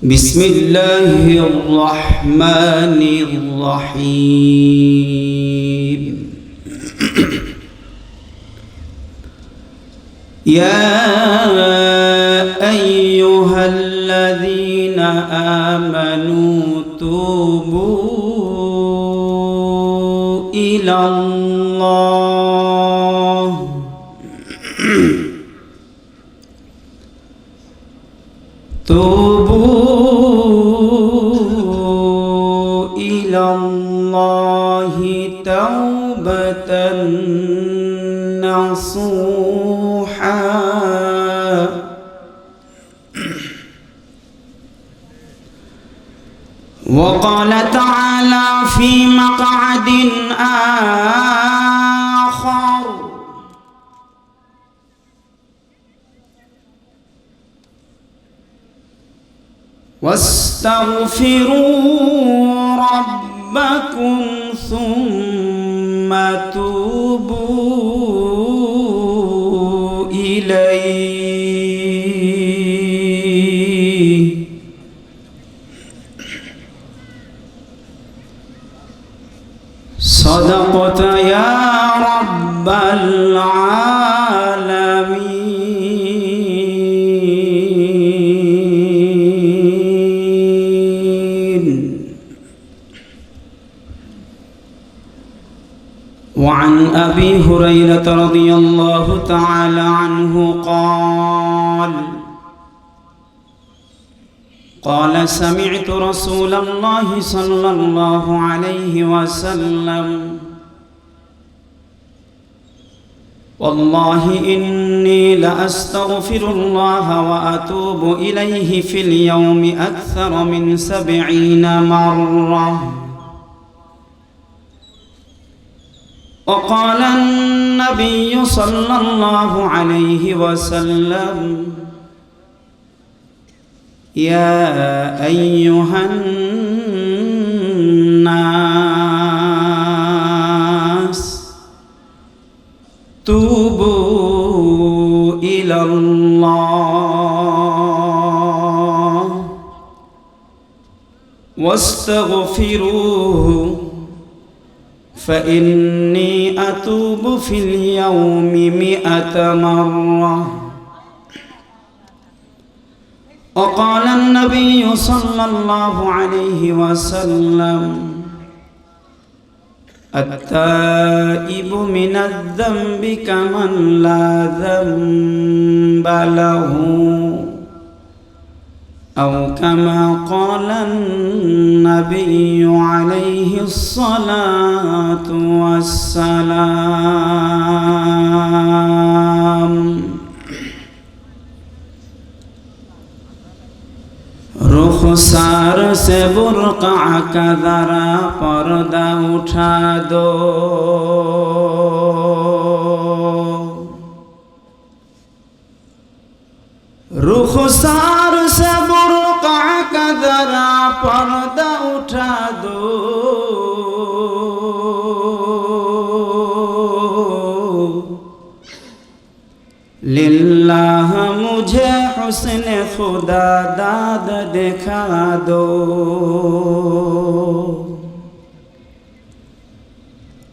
بسم الله الرحمن الرحيم يا أيها الذين آمنوا توبوا إلى الله توبوا إلى الله توبة نصوحا وقال تعالى في مقعد آخر واستغفروا ربكم ثم توبوا إليه صدقت يا رب العالمين. وعن أبي هريرة رضي الله تعالى عنه قال سمعت رسول الله صلى الله عليه وسلم والله إني لأستغفر الله وأتوب إليه في اليوم أكثر من 70 مرة. وقال النبي صلى الله عليه وسلم يا أيها الناس توبوا إلى الله واستغفروه فإني أتوب في اليوم 100 مرة. وقال النبي صلى الله عليه وسلم التائب من الذنب كمن لا ذنب له أو كما قال النبي عليه الصلاة والسلام. रुखसार से बुर्का का जरा पर्दा उठा दो, रुखसार से बुर्का का जरा पर्दा उठा दो, लिल्लाह मुझे हुस्न खुदा दाद दिखा दो।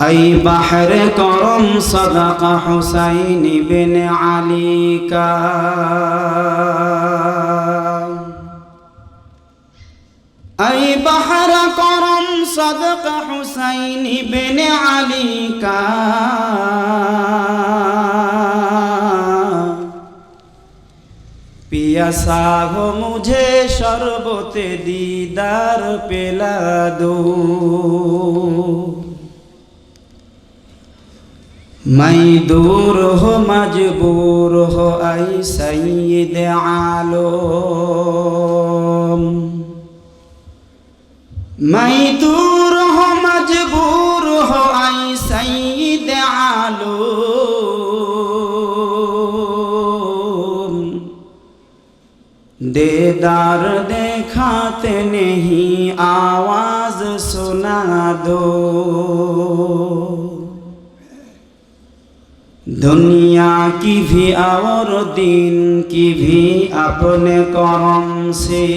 ऐ बहर करम सदका हुसैन बिन अली का, ऐ बहर करम सदका हुसैन बिन अली का, पियासा हो मुझे शरबते दीदार पिला दो। मैं दूर हो मजबूर हो ऐ सैयद आलम, मैं दूर हो मजबूर हो ऐ सैयद आलम, देदार देखाते नहीं आवाज सुना दो। दुनिया की भी और दीन की भी अपने करम से,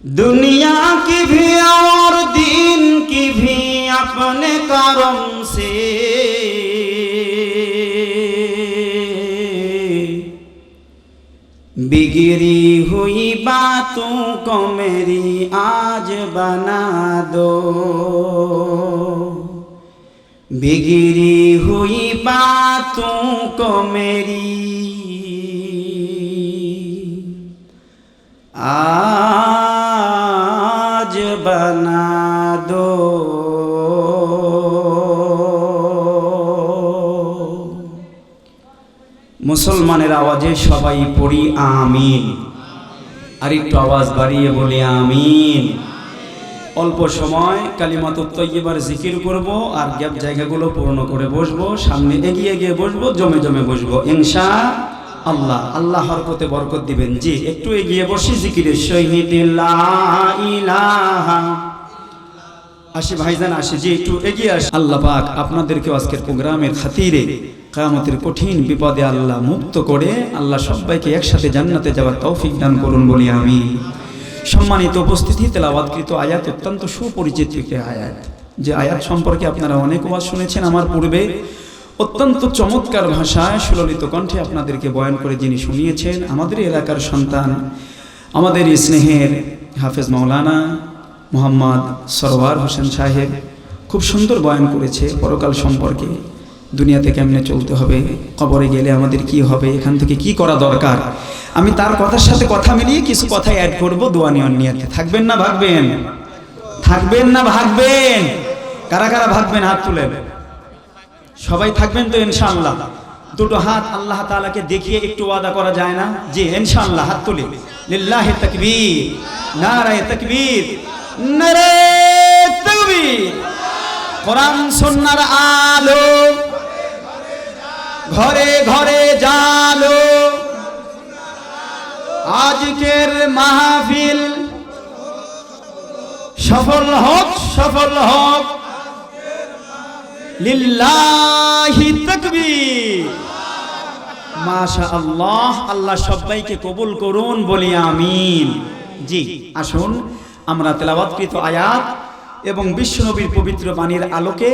दुनिया की भी और दीन की भी अपने करम से, बिगड़ी हुई बातों को मेरी आज बना दो, बिगड़ी हुई बातों को मेरी आज बना दो। मुसलमानेर आवाजे सबाई पढ़ी आमीन, और एकटु आवाज बाड़िए बोली आमीन। अल्प समय कालिमातुत तय्यिबार जिकिर करब और ग्याप जायगागुलो पूर्ण करे बसबो, सामने एगिए एगिए बसबो, जमे जमे बसबो इंशाअल्लाह। आल्लाह हरकते बरकत दिबेन। जी एकटु एगिए बसि जिकिरेर सहित ला इलाहा। आशि भाईजान आशि, जी एकटु एगिए आसि। आल्लाह पाक आपनादेरके आजकेर प्रोग्रामेर खातिरे कियामतेर कठिन विपदे आल्लाह मुक्त करे आल्लाह सबाइके एकसाथे जान्नाते जाওয়ার तौफिक दान करुन बोली आमीन। सम्मानित उपस्थिति, तेलाওয়াতকৃত आयात अत्यंत सुपरिचित एक आयात, যে আয়াত সম্পর্কে আপনারা অনেক ওয়াজ শুনেছেন আমার পূর্বে। অত্যন্ত চমৎকার ভাষায় সুললিত কণ্ঠে আপনাদেরকে বয়ান করে যিনি শুনিয়েছেন আমাদের এলাকার সন্তান, আমাদের স্নেহের হাফেজ মাওলানা মোহাম্মদ সরওয়ার হোসেন সাহেব খুব সুন্দর বয়ান করেছে পরকাল সম্পর্কে। দুনিয়াতে কেমনে চলতে হবে, কবরে গেলে আমাদের কি হবে, এখান থেকে কি করা দরকার। আমি তার কথার সাথে কথা মিলিয়ে কিছু কথা অ্যাড করব দোয়া নিয়তে। থাকবেন না ভাগবেন? থাকবেন না ভাগবেন? কারা কারা ভাগবেন হাত তুলেন। সবাই থাকবেন তো ইনশাআল্লাহ? দুটো হাত আল্লাহ তাআলাকে দেখিয়ে একটু ওয়াদা করা যায় না? জি ইনশাআল্লাহ, হাত তুলি। লিল্লাহি তাকবীর, নারায়ে তাকবীর, নারায়ে তাকবীর। কোরআন সুন্নাহর আলো ঘরে ঘরে জালো, আজকের মাহফিল সফল হোক, সফল হোক। লিল্লাহি তাকবীর, মাশাআল্লাহ। আল্লাহ সবাইকে কবুল করুন বলি আমিন। জি আসুন আমরা তেলাওয়াতকৃত আয়াত এবং বিশ্বনবীর পবিত্র বাণীর আলোকে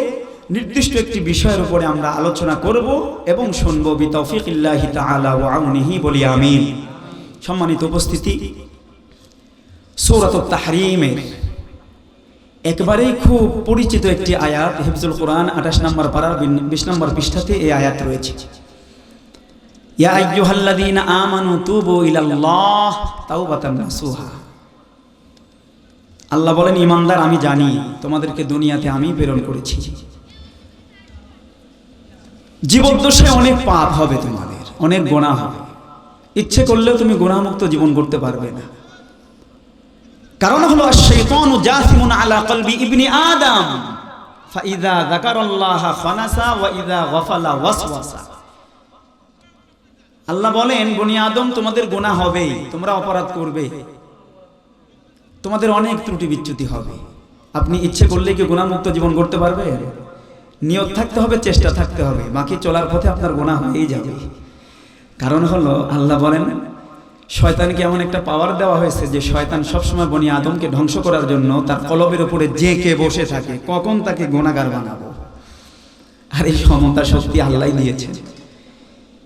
নির্দিষ্ট একটি বিষয়ের উপরে আমরা আলোচনা করব এবং শুনব বিতৌফিকিল্লাহি তাআলা ওয়া আউনিহি বলি আমিন। সম্মানিত উপস্থিতি, সূরাতুত তাহরীমের একবারেই খুব পরিচিত একটি আয়াত, হিফজুল কোরআন 28 নম্বর পারা 20 নম্বর পৃষ্ঠাতে এই আয়াত রয়েছে। ইয়া আইয়ুহাল্লাযীনা আমানু তুবু ইলাল্লাহ তাওবাতান নাসুহা। আল্লাহ বলেন, ঈমানদার আমি জানি তোমাদেরকে দুনিয়াতে আমি প্রেরণ করেছি, জীবদ্দশায় অনেক পাপ হবে, তোমাদের অনেক গুনাহ হবে, ইচ্ছে করলেও তুমি গুনাহমুক্ত জীবন করতে পারবে না। কারণ হলো আশ-শাইতানু জাসিমুন আলা কলবি ইবনি আদম ফাইযা যাকারাল্লাহা খানাসা ওয়া ইযা গাফালা ওয়াসওয়াসা। আল্লাহ বলেন, বনি আদম তোমাদের গুনাহ হবেই, তোমরা অপরাধ করবে, তোমাদের অনেক ত্রুটি বিচ্যুতি হবে। আপনি ইচ্ছে করলে কি গুনাহমুক্ত জীবন করতে পারবেন? নিয়ত থাকতে হবে, চেষ্টা থাকতে হবে, বাকি চলার পথে আপনার গুনাহ হয়েই যাবে। কারণ হলো আল্লাহ বলেন, শয়তানকে এমন একটা পাওয়ার দেওয়া হয়েছে যে শয়তান সবসময় বনি আদমকে ধ্বংস করার জন্য তার কলবের উপরে জেঁকে বসে থাকে, কখন তাকে গুনাহগার বানাবো। আর এই ক্ষমতা শক্তি আল্লাহই দিয়েছেন।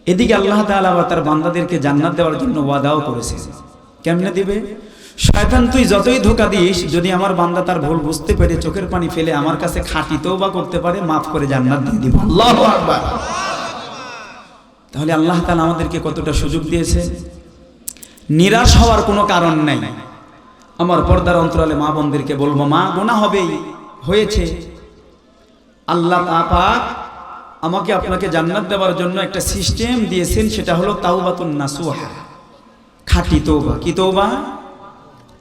এদিকে আল্লাহ তাআলা আবার তার বান্দাদেরকে জান্নাত দেওয়ার জন্য ওয়াদাও করেছেন। কেমনে দিবে? শয়তান তুই যতই ধোঁকা দিস, যদি আমার বান্দা তার ভুল বুঝতে পেরে চোখের পানি ফেলে আমার কাছে খাঁটি তওবা করতে পারে, মাফ করে জান্নাত দিয়ে দিব। আল্লাহু আকবার। তাহলে আল্লাহ তাআলা আমাদেরকে কতটা সুযোগ দিয়েছে। নিরাশ হওয়ার কোনো কারণ নাই। আমার পর্দার অন্তরালে মা বোনদেরকে বলবো, মা গুনাহ হবেই, হয়েছে। আল্লাহ পাক আমাকে আপনাকে জান্নাত দেওয়ার জন্য একটা সিস্টেম দিয়েছেন, সেটা হলো তাওবাতুন নাসুহা, খাঁটি তওবা। কি তওবা?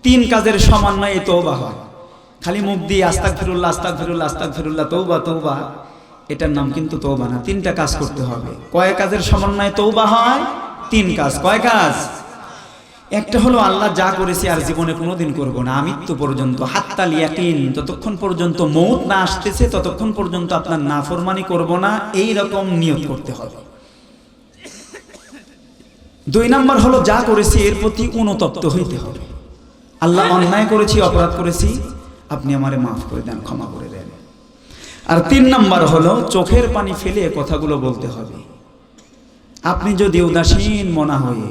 3 কাজের সমন্বয়ে তওবা হয়। খালি মুখ দিয়ে আস্তাগফিরুল্লাহ আস্তাগফিরুল্লাহ আস্তাগফিরুল্লাহ তওবা তওবা, এটার নাম কিন্তু তওবা না। 3টা কাজ করতে হবে। কয় কাজের সমন্বয়ে তওবা হয়? 3 কাজ। কয় কাজ? একটা হলো আল্লাহ যা করেছি আর জীবনে কোনোদিন করব না, আমৃত্যু পর্যন্ত, হাত্তাল ইয়াকিন, যতক্ষণ পর্যন্ত মৌত না আসতেছে ততক্ষণ পর্যন্ত আপনার নাফরমানি করব না, এই রকম নিয়ত করতে হবে। 2 নাম্বার হলো যা করেছি এর প্রতি অনুতপ্ত হইতে হবে। আল্লাহ অন্যায় করেছি, অপরাধ করেছি, আপনি আমারে মাফ করে দেন, ক্ষমা করে দেন। আর 3 নাম্বার হলো চোখের পানি ফেলে কথাগুলো বলতে হবে। আপনি যদি উদাসীন মনা হয়ে,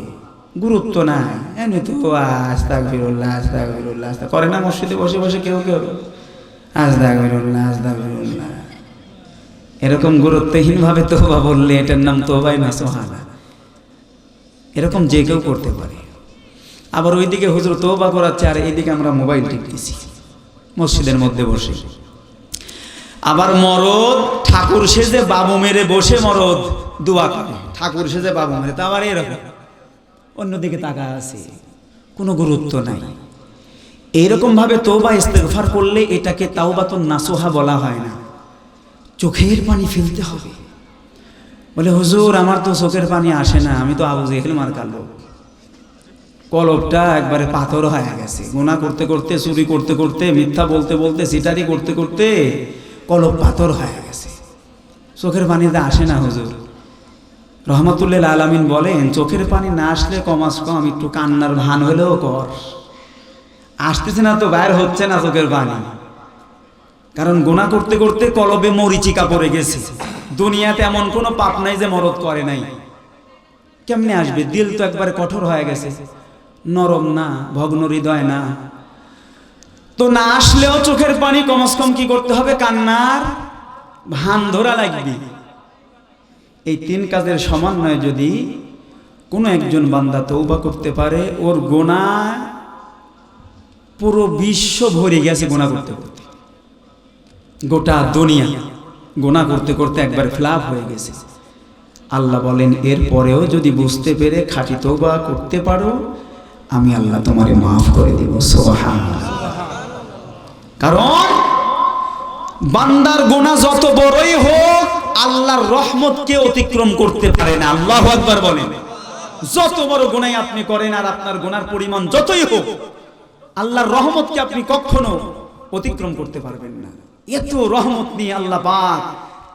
গুরুত্ব নাই, এমনি তো আস্তাগফিরুল্লাহ আস্তাগফিরুল্লাহ করে না মসজিদে বসে বসে কেউ কেউ, আস্তাগফিরুল্লাহ আস্তাগফিরুল্লাহ, এরকম গুরুত্বহীন ভাবে তওবা বললে এটার নাম তওবাই নাসুহা। এরকম যে কেউ করতে পারে। আবার ওইদিকে হুজুর তওবা করাচ্ছে আর এইদিকে আমরা মোবাইল টিপতেছি মসজিদের মধ্যে বসে। আবার মরদ ঠাকুর সেজে বাবু মেরে বসে মরদ দোয়া করে, ঠাকুর সেজে বাবু মেরে, তা আবার এরকম অন্যদিকে তাকায় আছে, কোনো গুরুত্ব নাই। এইরকম ভাবে তওবা ইস্তেগফার করলে এটাকে তাওবাতুন নাসুহা বলা হয় না। চোখের পানি ফেলতে হবে। বলে হুজুর আমার তো চোখের পানি আসে না, আমি তো আবু জেহেল মার্কা লোক, কলবটা একবারে পাথর হয়ে গেছে, গুনাহ করতে করতে, চুরি করতে করতে, মিথ্যা বলতে বলতে, সিটারি করতে করতে কলব পাথর হয়ে গেছে, চোখের পানিতে আসে না হুজুর। রহমাতুল্লিল আলামিন বলেন চোখের পানি না আসলে কমাস কম একটু কান্নার ভান হলেও কর, আসতেছে না তো বাইর হচ্ছে না চোখের পানি, কারণ গুনাহ করতে করতে কলবে মরিচিকা পড়ে গেছে। দুনিয়াতে এমন কোনো পাপ নাই যে মরদ করে নাই, কেমনে আসবে? দিল তো একবারে কঠোর হয়ে গেছে, নরম না, ভগ্ন হৃদয় না। তো না আসলেও চোখের পানি কমস কম কি করতে হবে? কান্নার ভান ধরা লাগবে। এই 3 কাজের সমন্বয়ে যদি কোনো একজন বান্দা তওবা করতে পারে, ওর গুনাহ পুরো বিশ্ব ভরে গেছে গুনাহ করতে করতে, গোটা দুনিয়া গুনাহ করতে করতে একবার ফ্লাপ হয়ে গেছে। আল্লাহ বলেন এরপরেও যদি বুঝতে পেরে খাঁটি তওবা করতে পারো, আমি আল্লাহ তোমারে মাফ করে দেব। সুবহানাল্লাহ। কারণ বান্দার গুনাহ যত বড়ই হোক আল্লাহর রহমতকে অতিক্রম করতে পারে না। আল্লাহু আকবার বলেন। যত বড় গুনাহ আপনি করেন আর আপনার গুনার পরিমাণ যতই হোক, আল্লাহর রহমতকে আপনি কখনো অতিক্রম করতে পারবেন না। এত রহমত নিয়ে আল্লাহ পাক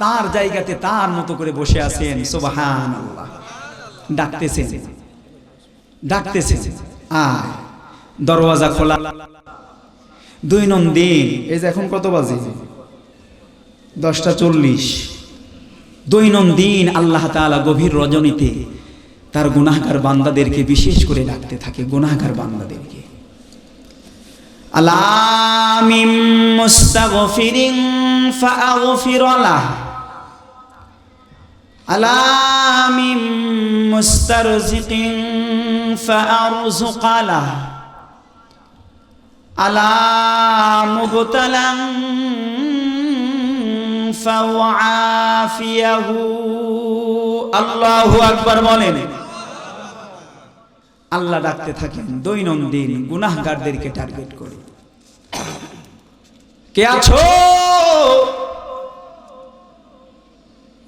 তার জায়গাতে তার মতো করে বসে আছেন। সুবহানাল্লাহ। ডাকতেছেন ডাকতেছেন, আয়, দরওয়াজা খোলা। দৈনন্দিন, এই যে এখন কত বাজে? 10টা 40। দৈনন্দিন আল্লাহ তাআলা গভীর রজনীতে তার গুনাহগার বান্দাদেরকে বিশেষ করে ডাকতে থাকে, গুনাহগার বান্দাদেরকে। আলামিম মুস্তাগফিরিন ফাআগফির লাহ, আলামিম মুস্তারজিকিন ফাআরযুক লাহ, আলা মুবতালান ফাওয়াফিয়াহু। আল্লাহু আকবার বলেন। আল্লাহ ডাকতে থাকেন দৈনন্দিন গুনাহগারদেরকে টার্গেট করে। কে আছো?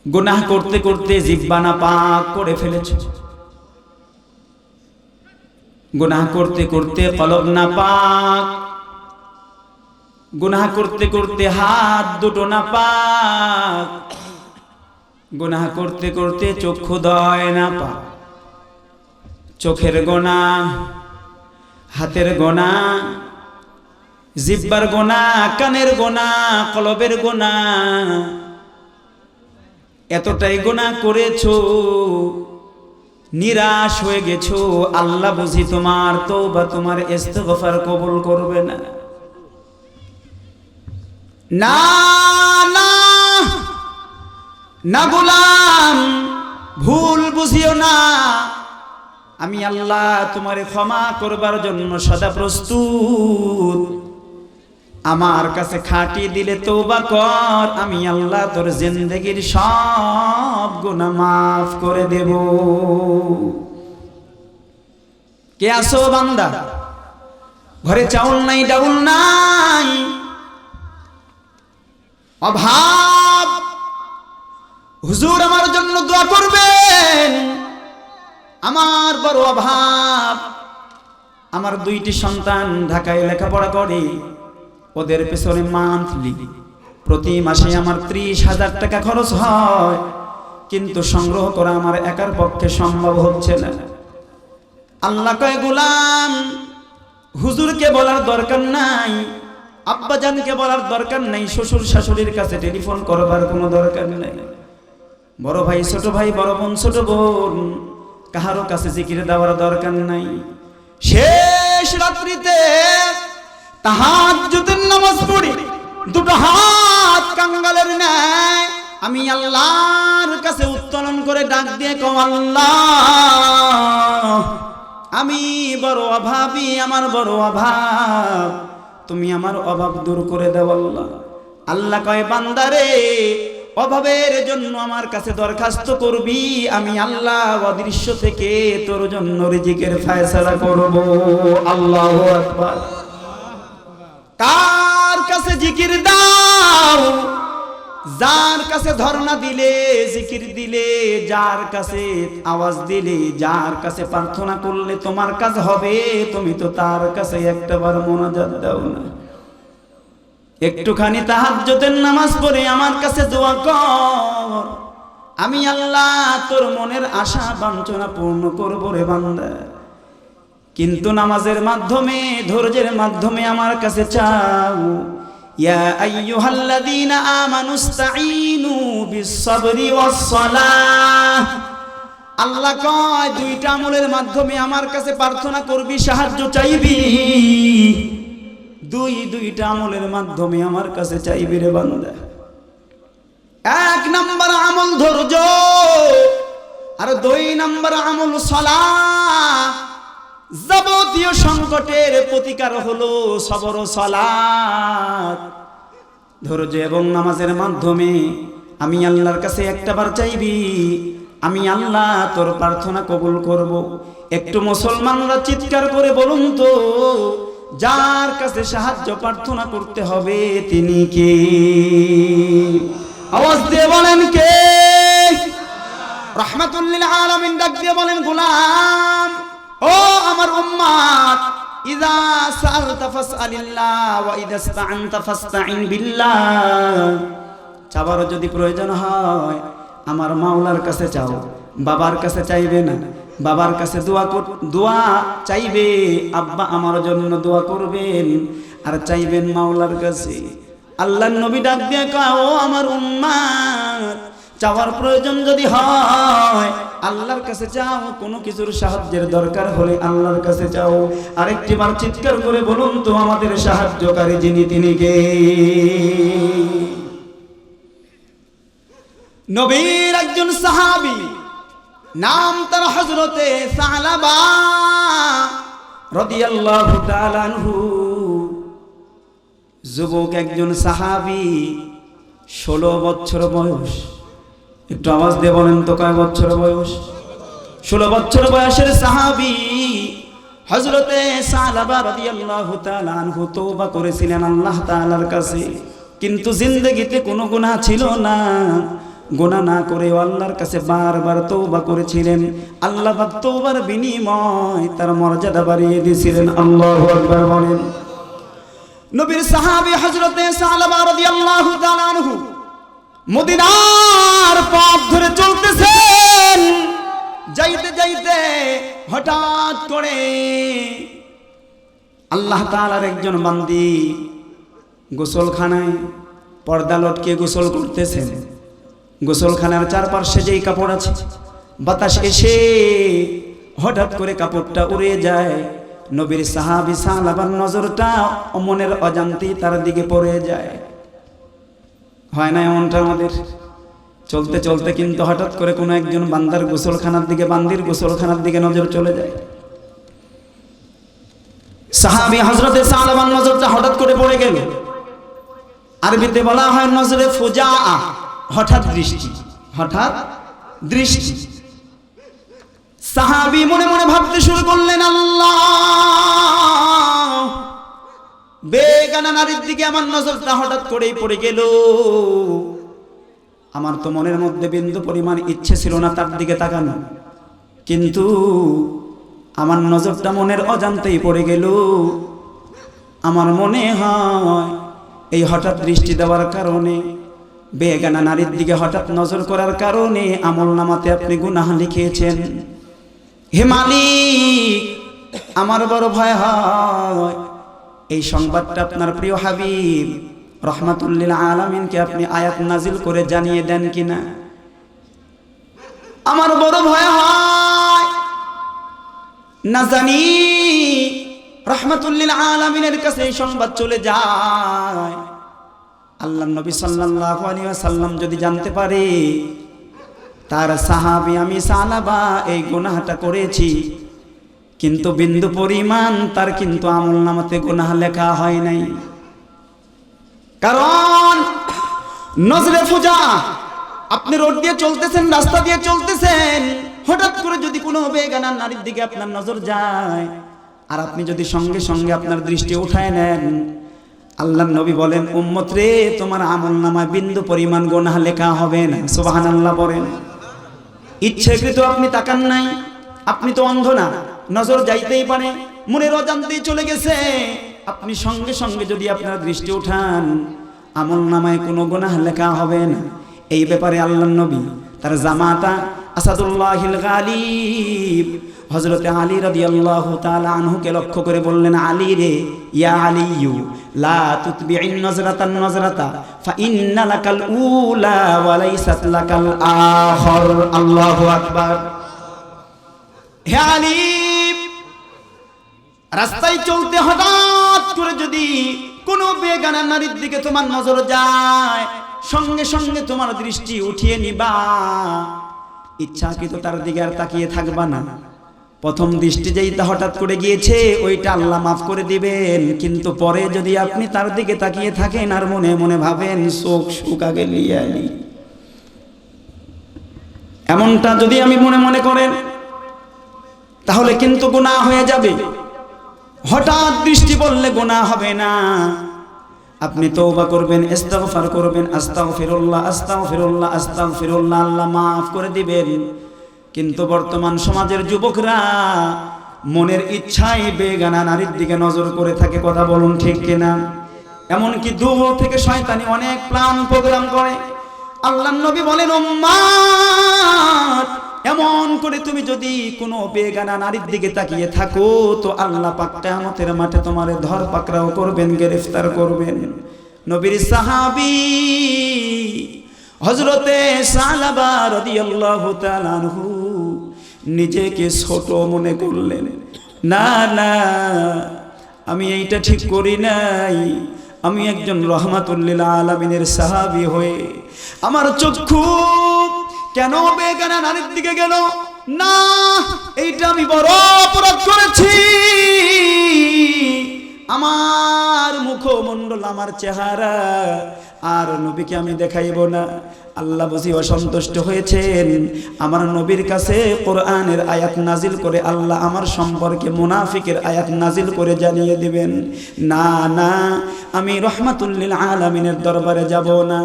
গুনাহ করতে করতে জিহ্বা নাপাক করে ফেলেছো, গুনাহ করতে করতে কলব নাপাক, গুনাহ করতে করতে হাত দুটো নাপাক, গুনাহ করতে করতে চক্ষুদ্বয় নাপাক। চোখের গুনাহ, হাতের গুনাহ, জিহ্বার গুনাহ, কানের গুনাহ, কলবের গুনাহ, এতটাই গুনাহ করেছো নিরাশ হয়ে গেছো। আল্লাহ বুঝি তোমার তওবা, তোমার ইস্তেগফার কবুল করবে না। না না না গোলাম, ভুল বুঝিও না, আমি আল্লাহ তোমারে ক্ষমা করবার জন্য সদা প্রস্তুত। আমার কাছে খাঁটি দিলে তওবা কর, আমি আল্লাহ তোর জিন্দেগির সব গুনাহ মাফ করে দেব। কে আসো বান্দা? ঘরে চাউল নাই, ডাউল নাই, অভাব, হুজুর আমার জন্য দোয়া করবেন, আমার বড় অভাব, আমার 2টি সন্তান ঢাকায় লেখাপড়া করে, ওদের পেছনে মান্থলি প্রতি মাসে আমার 30,000 টাকা খরচ হয়, কিন্তু সংগ্রহ করা আমার একার পক্ষে সম্ভব হচ্ছে না। আল্লাহ কয় গোলাম, হুজুরকে বলার দরকার নাই, আব্বাজানকে বলার দরকার নাই, শ্বশুর শাশুড়ির কাছে টেলিফোন করবার কোনো দরকার নাই, বড় ভাই ছোট ভাই, বড় বোন ছোট বোন, কাহারও কাছে জিকির দেওয়ার দরকার নাই। শেষ রাত্রিতে তাহাজ্জুদের নামাজ পড়ি, 2টো হাত কাঙ্গালের ন্যায় আমি আল্লাহর কাছে উত্তোলন করে ডাক দিয়ে কও, আল্লাহ আমি বড় অভাবী, আমার বড় অভাব, তুমি আমার অভাব দূর করে দাও আল্লাহ। আল্লাহ কয় বান্দারে, অভাবের জন্য আমার কাছে দরখাস্ত করবি, আমি আল্লাহ অদৃশ্য থেকে তোর জন্য রিজিকের ফয়সালা করব। আল্লাহু আকবার। কার কাছে জিকির দাও? যার কাছে ধর্ণা দিলে, জিকির দিলে, যার কাছে আওয়াজ দিলে, যার কাছে প্রার্থনা করলে তোমার কাজ হবে, তুমি তো তার কাছে একটাবার মোনাজাত দাও না। একটুখানি তাহাজ্জুদের নামাজ পড়ে আমার কাছে দোয়া কর, আমি আল্লাহ তোর মনের আশা বাঞ্ছনা পূর্ণ করব রে বান্দা। কিন্তু নামাজের মাধ্যমে, ধৈর্যের মাধ্যমে আমার কাছে চাও। ইয়া আইয়ুহাল্লাযীনা আমানুস্তাঈনু বিস-সাবরি ওয়াস-সালাহ। আল্লাহ কয় 2টা আমলের মাধ্যমে আমার কাছে প্রার্থনা করবি, সাহায্য চাইবি। 2টা আমলের মাধ্যমে আমার কাছে চাইবি রে বান্দা। 1 নাম্বার আমল ধৈর্য, আর 2 নাম্বার আমল সালাত। যাবতীয় সংকটের প্রতিকার হলো সবর ও সালাত। ধৈর্য এবং নামাজের মাধ্যমে আমি আল্লাহর কাছে একটাবার চাইবি, আমি আল্লাহ তোর প্রার্থনা কবুল করব। একটু মুসলমানরা চিৎকার করে বলুন তো, যার কাছে সাহায্য প্রার্থনা করতে হবে তিনি কে? আওয়াজ দিয়ে বলেন কে? রাহমাতুল লিল আলামিন ডাক দিয়ে বলেন, গোলাম ও আমার উম্মত, ইযা সাআলতা ফাসআলিল্লাহ ওয়া ইযা ইসতাআনতা ফাসতাইন বিল্লাহ। চাবার যদি প্রয়োজন হয় আমার মাওলার কাছে চাও, বাবার কাছে চাইবে না। বাবার কাছে দোয়া চাইবে, আব্বা আমার জন্য দোয়া করবেন, আর চাইবেন মাওলার কাছে। আল্লাহর নবী ডাক দিয়ে কয়, ও আমার উম্মত, চাওয়ার প্রয়োজন যদি হয় আল্লাহর কাছে চাও, কোনো কিছুর সাহায্যের দরকার হলে আল্লাহর কাছে চাও। আরেকটিবার চিৎকার করে বলুন তো, আমাদের সাহায্যকারী যিনি তিনি কে? নবীর একজন সাহাবী, নাম তার হযরতে সালাবা রাদিয়াল্লাহু তাআলা আনহু। যুবক একজন সাহাবী, 16 বছর বয়স। একটু আওয়াজ দিয়ে বলেন তো, কয় বছর বয়স? 16 বছর বয়সের সাহাবী হযরতে সালাবা রাদিয়াল্লাহু তাআলা আনহু তওবা করেছিলেন আল্লাহ তাআলার কাছে, কিন্তু জিন্দেগিতে কোনো গুনাহ ছিল না। গুনাহ না করে আল্লাহর কাছে বারবার তওবা করেছিলেন। আল্লাহ পাক তওবার বিনিময় তার মর্যাদা বাড়িয়ে দিয়েছিলেন। আল্লাহু আকবার বলেন। নবীর সাহাবী হযরতে সালাবা রাদিয়াল্লাহু তাআলা আনহু মদিনার পথ ধরে চলতেছেন। যাইতে যাইতে হঠাৎ করে আল্লাহ তাআলার একজন বান্দি গোসলখানায় পর্দা লটকে গোসল করতেছেন। গোসলখানার চারপাশে যেই কাপড় আছে, বাতাস এসে হঠাৎ করে কাপড়টা উড়ে যায়। নবীর সাহাবী সালাবার নজরটা মনের অজান্তেই তার দিকে পড়ে যায়। হয় না এমনটা আমাদের? চলতে চলতে কিন্তু হঠাৎ করে কোনো একজন বান্দার গোসলখানার দিকে, বান্দির গোসলখানার দিকে নজর চলে যায়। সাহাবী হযরতে সালাবার নজরটা হঠাৎ করে পড়ে গেল। আরবিতে বলা হয় নজরে ফুজাআ, হঠাৎ দৃষ্টি, হঠাৎ দৃষ্টি। সাহাবী মনে মনে ভাবতে শুরু করলেন, আল্লাহ, বেগানা নারীর দিকে আমার নজরটা হঠাৎ করেই পড়ে গেল। আমার তো মনের মধ্যে বিন্দু পরিমাণ ইচ্ছে ছিল না তার দিকে তাকানো, কিন্তু আমার নজরটা মনের অজান্তেই পড়ে গেল। আমার মনে হয় এই হঠাৎ দৃষ্টি দেওয়ার কারণে, বেগানা নারীর দিকে হঠাৎ নজর করার কারণে আমল নামাতে আপনি গুনাহ লিখেছেন। হে মালিক, আমার বড় ভয় হয় এই সংবাদটা আপনার প্রিয় হাবিব রহমাতুল্লিল আলামিনকে আপনি আয়াত নাজিল করে জানিয়ে দেন কিনা। আমার বড় ভয় হয় না জানি রহমাতুল্লিল আলামিনের কাছে এই সংবাদ চলে যায়, আল্লাহর নবী সাল্লাল্লাহু আলাইহি ওয়াসাল্লাম যদি জানতে পারে তার সাহাবী আমি সালাবা এই গুনাহটা করেছি, কিন্তু বিন্দু পরিমাণ তার কিন্তু আমলনামাতে গুনাহ লেখা হয় নাই। কারণ নজরে ফুজা, আপনি রোড দিয়ে চলতেছেন, রাস্তা দিয়ে চলতেছেন, হঠাৎ করে যদি কোনো বেগানা নারীর দিকে আপনার নজর যায় আর আপনি যদি সঙ্গে সঙ্গে আপনার দৃষ্টি উঠায় নেন, আল্লাহর নবী বলেন উম্মত রে, তোমার আমলনামায় বিন্দু পরিমাণ গুনাহ লেখা হবে না। সুবহানাল্লাহ বলেন। ইচ্ছাকৃত আপনি তাকান নাই, আপনি তো অন্ধ না, নজর যাইতেই পারে, মনের অজান্তেই চলে গেছে। আপনি সঙ্গে সঙ্গে যদি আপনার দৃষ্টি উঠান, আমলনামায় কোনো গুনাহ লেখা হবে না। এই ব্যাপারে আল্লাহর নবী তার জামাতা আসাদুল্লাহিল গালিব হযরতে আলী রাদিয়াল্লাহু তাআলা আনহুকে লক্ষ্য করে বললেন, আলী রে, ইয়া আলিয়ু লা তুতবিইন নজরাতান নজরাতা ফা ইন্না লাকাল উলা ওয়া লাইসাত লাকাল আখির। আল্লাহু আকবার। হে আলী, রাস্তায় চলতে হঠাৎ করে যদি কোনো বেগানা নারীর দিকে তোমার নজর যায়, সঙ্গে সঙ্গে তোমার দৃষ্টি উঠিয়ে নিবা, ইচ্ছাকৃত তার দিকে আর তাকিয়ে থাকবা না। প্রথম দৃষ্টি যেইটা হঠাৎ করে গিয়েছে ওইটা আল্লাহ মাফ করে দিবেন, কিন্তু পরে যদি আপনি তার দিকে তাকিয়ে থাকেন আর মনে মনে ভাবেন চোখ শুকা গেলি আলী, এমনটা যদি আমি মনে মনে করেন তাহলে কিন্তু গুনাহ হয়ে যাবে। হঠাৎ দৃষ্টি বললে গুনাহ হবে না, আপনি তওবা করবেন, ইস্তিগফার করবেন, আস্তাগফিরুল্লাহ আস্তাগফিরুল্লাহ আস্তাগফিরুল্লাহ, আল্লাহ মাফ করে দিবেন। কিন্তু বর্তমান সমাজের যুবকরা মনের ইচ্ছায় বেগানা নারীর দিকে নজর করে থাকে। কথা বলুন ঠিক কিনা? এমনকি দূর থেকে শয়তানি অনেক প্ল্যান প্রোগ্রাম করে। আল্লাহর নবী বলেন, উম্মাত, এমন করে তুমি যদি কোনো বেগানা নারীর দিকে তাকিয়ে থাকো তো আল্লাহ পাক কিয়ামতের মাঠে তোমারে ধর পাকড়াও করবেন, গ্রেফতার করবেন। নবীর সাহাবী হযরতে সালাবা রাদিয়াল্লাহু তাআলা আনহু নিজেকে ছোট মনে করলেন, না না, আমি এইটা ঠিক করি নাই, আমি একজন রহমাতুল্লিল আলামিনের সাহাবী হয়ে আমার চক্ষু কেন বেগানা নারীর দিকে গেল? না, এইটা আমি বড় অপরাধ করেছি। আমার মুখমণ্ডল, আমার চেহারা আর নবীকে আমি দেখাইব না। আল্লাহ বুঝি অসন্তুষ্ট হয়েছেন, আমার নবীর কাছে কোরআনের আয়াত নাজিল করে আল্লাহ আমার সম্পর্কে মুনাফিকের আয়াত নাজিল করে জানিয়ে দিবেন। না না, আমি রহমাতুল্লিল আলামিনের দরবারে যাব না।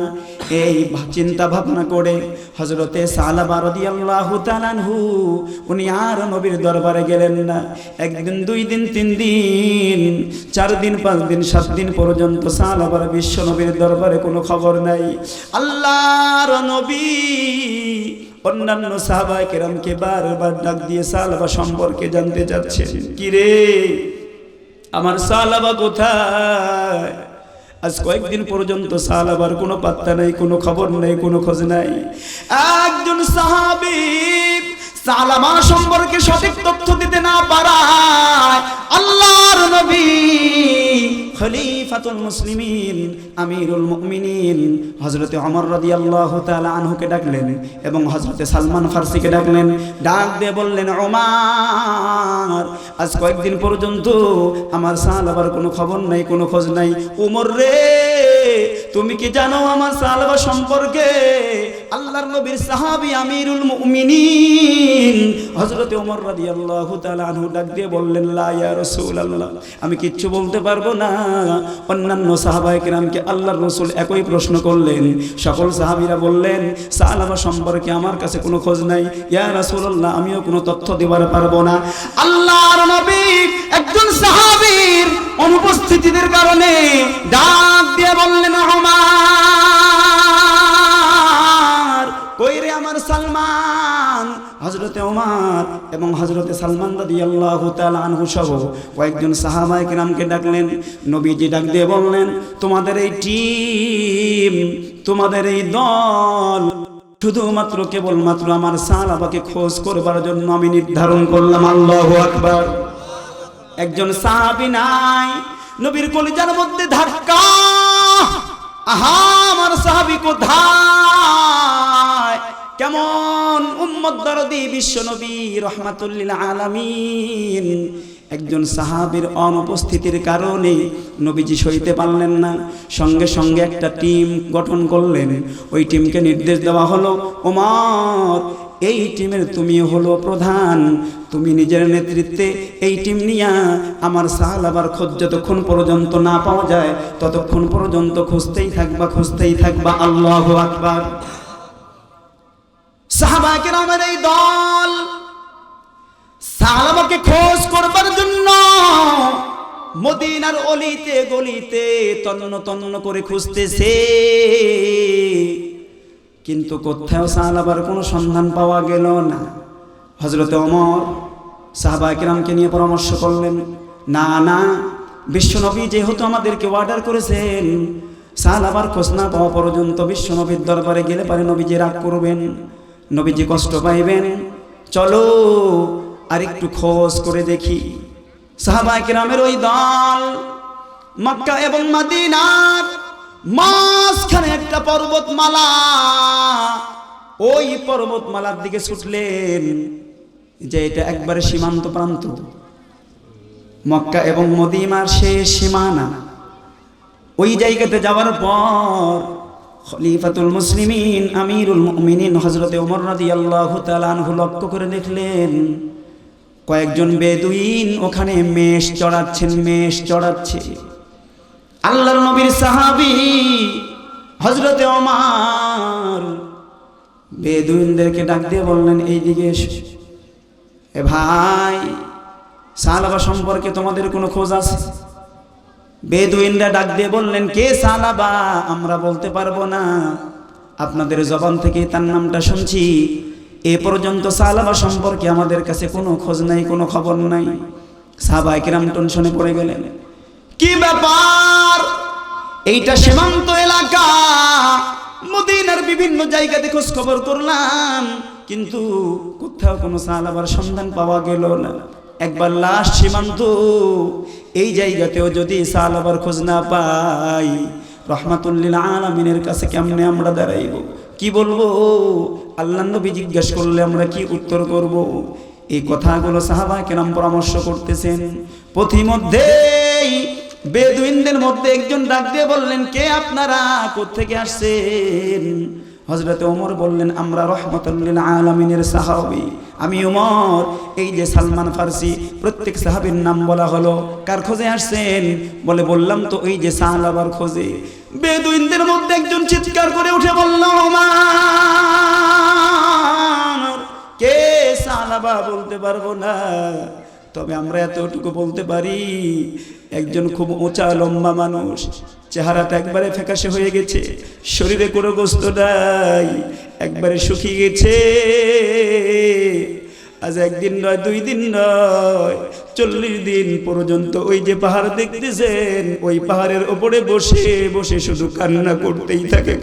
এই চিন্তা ভাবনা করে হযরতে সালাবা রাদিয়াল্লাহু তাআলা আনহু উনি আর নবীর দরবারে গেলেন না। একদিন, দুই দিন, তিন দিন, 4 দিন, 5 দিন, 7 দিন পর্যন্ত সালাবার বিশ্ব নবীর দরবারে কোনো খবর নাই। আল্লাহর নবী অন্যান্য সাহাবায়ে কেরামকে বারবার ডাক দিয়ে সালাবা সম্পর্কে জানতে চাচ্ছেন, কি রে আমার সালাবা কোথায়? আজ কয়েকদিন পর্যন্ত সালাবার কোনো পাত্তা নাই, কোনো খবর নাই, কোনো খোঁজ নাই। একজন সাহাবী সালামা সম্পর্কে সঠিক তথ্য দিতে না পারায় আল্লাহর নবী খলিফাতুল মুসলিমিন আমিরুল মুমিনিন হযরতে ওমর রাদিয়াল্লাহু তাআলা আনহুকে ডাকলেন এবং হযরতে সালমান ফারসিকে ডাকলেন। ডাক দিয়ে বললেন, ওমর, আজ কয়েকদিন পর্যন্ত আমার সালাবার কোনো খবর নাই, কোনো খোঁজ নাই। ওমর রে, তুমি কি জানো আমার সালাবা সম্পর্কে আল্লাহর নবীর সাহাবী আমিরুল মুমিনিন হযরত ওমর রাদিয়াল্লাহু তাআলা আনহু ডাক দিয়ে বললেন, লা ইয়া রাসূলুল্লাহ, আমি কিচ্ছু বলতে পারবো না। অন্যান্য সাহাবায়ে কেরামকে আল্লাহর রাসূল একই প্রশ্ন করলেন। সকল সাহাবীরা বললেন, সালাবা সম্পর্কে আমার কাছে কোনো খোঁজ নাই, ইয়া রাসূলুল্লাহ, আমিও কোনো তথ্য দিবার পারবো না। আল্লাহর নবী একজন সাহাবীর অনুপস্থিতির কারণে ডাক দিয়ে বললেন, ওমর কই রে আমার সালমান। হযরতে ওমর এবং হযরতে সালমান রাদিয়াল্লাহু তাআলা আনহু সহ কয়েকজন সাহাবায়ে কেরামকে ডাকলেন। নবীজি ডাক দিয়ে বললেন, তোমাদের এই টিম, তোমাদের এই দল শুধুমাত্র কেবলমাত্র আমার সাহাবাকে খোঁজ করবার জন্য আমি নির্ধারণ করলাম। আল্লাহু আকবার। একজন সাহাবী নাই, নবীর কলিজার মধ্যে ধাক্কা, আহা আমার সাহাবী কোথায়? কেমন উম্মত দরদি বিশ্ব নবী রাহমাতুল লিল আলামিন। একজন সাহাবীর অনুপস্থিতির কারণে নবীজি সইতে পারলেন না, সঙ্গে সঙ্গে একটা টিম গঠন করলেন। ওই টিমকে নির্দেশ দেওয়া হলো, ওমর এই টিমের তুমি হলো প্রধান, তুমি নিজের নেতৃত্বে এই টিম নিয়া আমার সাহাবার খোঁজ যতক্ষণ পর্যন্ত না পাওয়া যায় ততক্ষণ পর্যন্ত খুঁজতেই থাকবা। আল্লাহু আকবার। সাহাবা কেরামের এই দল সাহাবাকে খোঁজ করবার জন্য মদিনার অলিতে গলিতে তন্ন তন্ন করে খুঁজতেছে, কিন্তু কোথাও সাহাবার কোনো সন্ধান পাওয়া গেল না। হযরতে ওমর সাহাবায়ে কেরামকে নিয়ে পরামর্শ করলেন, না বিশ্বনবী যেহেতু আমাদেরকে অর্ডার করেছেন, সাহাবার খোঁজ না পাওয়া পর্যন্ত বিশ্বনবীর দরবারে গেলে পারে নবীজি রাগ করবেন, নবীজি কষ্ট পাইবেন, চলো আর একটু খোঁজ করে দেখি। সাহাবায়ে কেরামের ওই দল মক্কা এবং মদিনার মাঝখানে একটা পর্বতমালা, ওই পর্বতমালার দিকে ছুটলেন, যে এটা একবারে সীমান্ত প্রান্ত, মক্কা এবং মদিনার শেষ সীমানা। ওই জায়গাতে যাওয়ার পর খলিফাতুল মুসলিমিন আমিরুল মুমিনিন হযরতে ওমর রাদিয়াল্লাহু তাআলা আনহু লক্ষ্য করে দেখলেন কয়েকজন বেদুইন ওখানে মেষ চড়াচ্ছে। আল্লাহর নবীর সাহাবী হযরতে ওমর বেদুইনদেরকে ডাক দিয়ে বললেন, এইদিকে এসো। এ ভাই, সালাবা সম্পর্কে তোমাদের কোনো খোঁজ আছে? বেদুইনরা ডাক দিয়ে বললেন, কে সালাবা? আমরা বলতে পারবো না, আপনাদের জবান থেকে তার নামটা শুনছি, এ পর্যন্ত সালাবা সম্পর্কে আমাদের কাছে কোনো খোঁজ নাই, কোনো খবর নাই। সাহাবায়ে কেরাম টেনশনে পড়ে গেলেন, কি ব্যাপার? এইটা সীমান্ত এলাকা, মদিনার বিভিন্ন জায়গাতে খোঁজ খবর করলাম, কিন্তু কোথাও কোনো সাহাবার সন্ধান পাওয়া গেল না। একবার লাশ সীমান্ত, এই জায়গাতেও যদি সাহাবার খোঁজ না পাই, রহমাতুল লিল আলামিনের কাছে কেমনে আমরা দাঁড়াইব? কি বলবো? আল্লাহর নবী জিজ্ঞেস করলে আমরা কি উত্তর করব? এই কথাগুলো সাহাবায়ে কেরাম পরামর্শ করতেছেন। পথিমধ্যেই বেদুইনদের মধ্যে একজন ডাক দিয়ে বললেন, কে আপনারা? কোত্থেকে আসছেন? হযরতে ওমর বললেন, আমরা রহমাতুল লিল আলামিনের সাহাবী, আমি ওমর। এই যে সালমান ফারসি, প্রত্যেক সাহাবীর নাম বলা হলো। কার খোঁজে আসছেন? বললাম তো ওই যে সাহাবার খোঁজে। বেদুইনদের মধ্যে একজন চিৎকার করে উঠে বলল, ওমর কে সাহাবা বলতে পারবো না, তবে আমরা এতটুকু বলতে পারি, একজন খুব উঁচা লম্বা মানুষ, চেহারাটা একবারে ফ্যাকাশে হয়ে গেছে, শরীরে কোনো গোস্ত নাই, একবারে শুকিয়ে গেছে। আজ একদিন নয়, 2 দিন নয়, 40 দিন পর্যন্ত ওই যে পাহাড় দেখতেছেন, ওই পাহাড়ের ওপরে বসে বসে শুধু কান্না করতেই থাকে।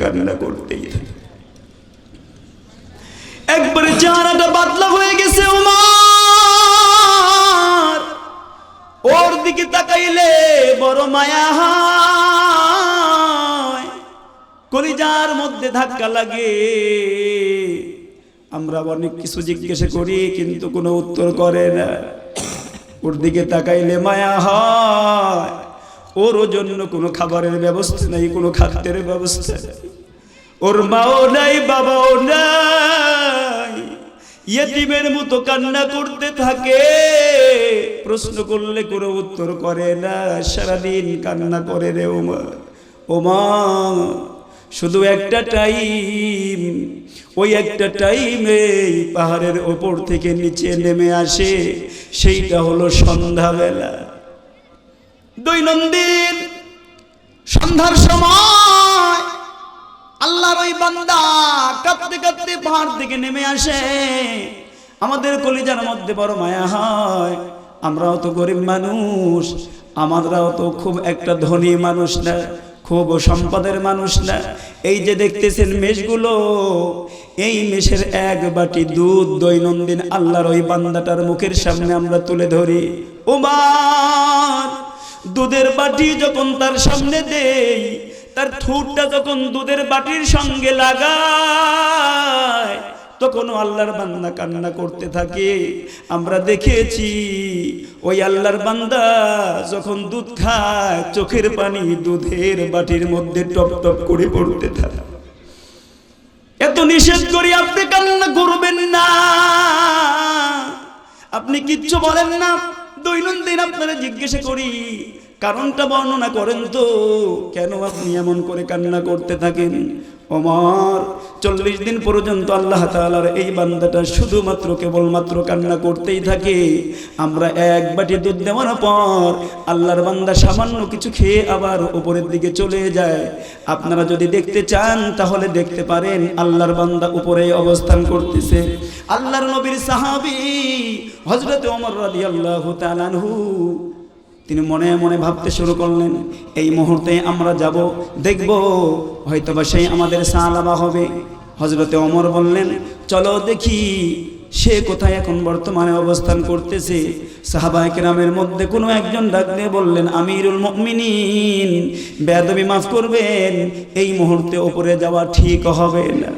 একবারে চেহারাটা পাতলা হয়ে গেছে ওমর। ওর দিকে তাকাইলে বড় মায়া হয়, কলিজার মধ্যে ধাক্কা লাগে। আমরা অনেক কিছু জিজ্ঞেস করি, কিন্তু কোনো উত্তর করে না। ওর দিকে তাকাইলে মায়া হয়। ওর জন্য কোনো খাবারের ব্যবস্থা নেই, কোনো খাদ্যের ব্যবস্থা নেই। ওর মাও নাই বাবাও নাই, ইয়েতিমের মতো কান্না করতে থাকে। প্রশ্ন করলে কোনো উত্তর করে না, সারাদিন কান্না করে রে ওমা। ওমা শুধু একটা টাইম, ওই একটা টাইমে পাহাড়ের ওপর থেকে নিচে নেমে আসে, সেইটা হলো সন্ধ্যাবেলা। দৈনন্দিন সন্ধ্যার সময় আল্লাহর ওই বান্দা কাঁদতে কাঁদতে পাহাড় থেকে নেমে আসে। আমাদের কলিজার মধ্যে বড় মায়া হয়। আমরাও তো গরিব মানুষ, আমরাও তো খুব একটা ধনী মানুষ না, খুব সম্পদের মানুষ না। এই যে দেখতেছেন মেষগুলো, এই মেষের এক বাটি দুধ দৈনন্দিন আল্লাহর ওই বান্দাটার মুখের সামনে আমরা তুলে ধরি। ওমর দুধের বাটি যখন তার সামনে দেই, তার ঠোঁটটা যখন দুধের বাটির সঙ্গে লাগায়, তখনও আল্লাহর বান্দা কান্না করতে থাকে। আমরা দেখেছি ওই আল্লাহর বান্দা যখন দুধ খায়, চোখের পানি দুধের বাটির মধ্যে টপ টপ করে পড়তে থাকে। এত নিষেধ করি আপনি কান্না করবেন না, আপনি কিচ্ছু বলেন না। দৈনন্দিন আপনারা জিজ্ঞাসা করি, কারণটা বর্ণনা করেন তো, কেন আপনি এমন করে কান্না করতে থাকেন? ওমর 40 দিন পর্যন্ত আল্লাহ তাআলার এই বান্দাটা শুধুমাত্র কেবলমাত্র কান্না করতেই থাকে। আমরা এক বাটি দুধ দেওয়ার পর আল্লাহর বান্দা সামান্য কিছু খেয়ে আবার উপরের দিকে চলে যায়। আপনারা যদি দেখতে চান তাহলে দেখতে পারেন, আল্লাহর বান্দা উপরে অবস্থান করতেছে। আল্লাহর নবীর সাহাবী হযরত ওমর রাদিয়াল্লাহু তাআলা আনহু তিনি মনে মনে ভাবতে শুরু করলেন, এই মুহূর্তে আমরা যাব, দেখব হয়তোবা সেই আমাদের সাহাবা হবে। হযরতে ওমর বললেন, চলো দেখি সে কোথায় এখন বর্তমানে অবস্থান করতেছে। সাহাবায়ে কেরামের মধ্যে কোনো একজন ডাক দিয়ে বললেন, আমিরুল মুমিনিন, বেয়াদবি মাফ করবেন, এই মুহূর্তে উপরে যাওয়া ঠিক হবে না,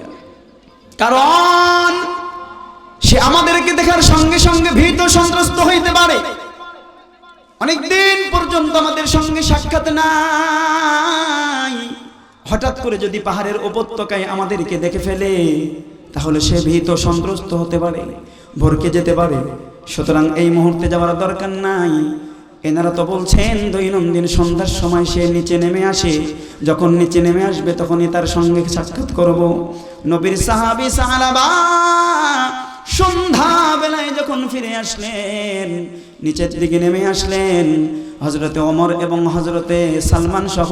কারণ সে আমাদেরকে দেখার সঙ্গে সঙ্গে ভীত সন্ত্রস্ত হইতে পারে। অনেকদিন পর্যন্ত আমাদের সঙ্গে সাক্ষাৎ নাই, হঠাৎ করে যদি পাহাড়ের উপত্যকায় আমাদেরকে দেখে ফেলে, তাহলে সে ভীত সন্ত্রস্ত হতে পারে, ভরকে যেতে পারে। সুতরাং এই মুহূর্তে যাওয়ার দরকার নাই। এনারা তো বলছেন দৈনন্দিন সন্ধ্যার সময় সে নিচে নেমে আসে, যখন নিচে নেমে আসবে তখনই তার সঙ্গে সাক্ষাৎ করব। নবীর সাহাবী সাহাবা সন্ধ্যা বেলায় যখন ফিরে আসলেন, নিচের দিকে নেমে আসলেন, হযরতে ওমর এবং হযরতে সালমান সহ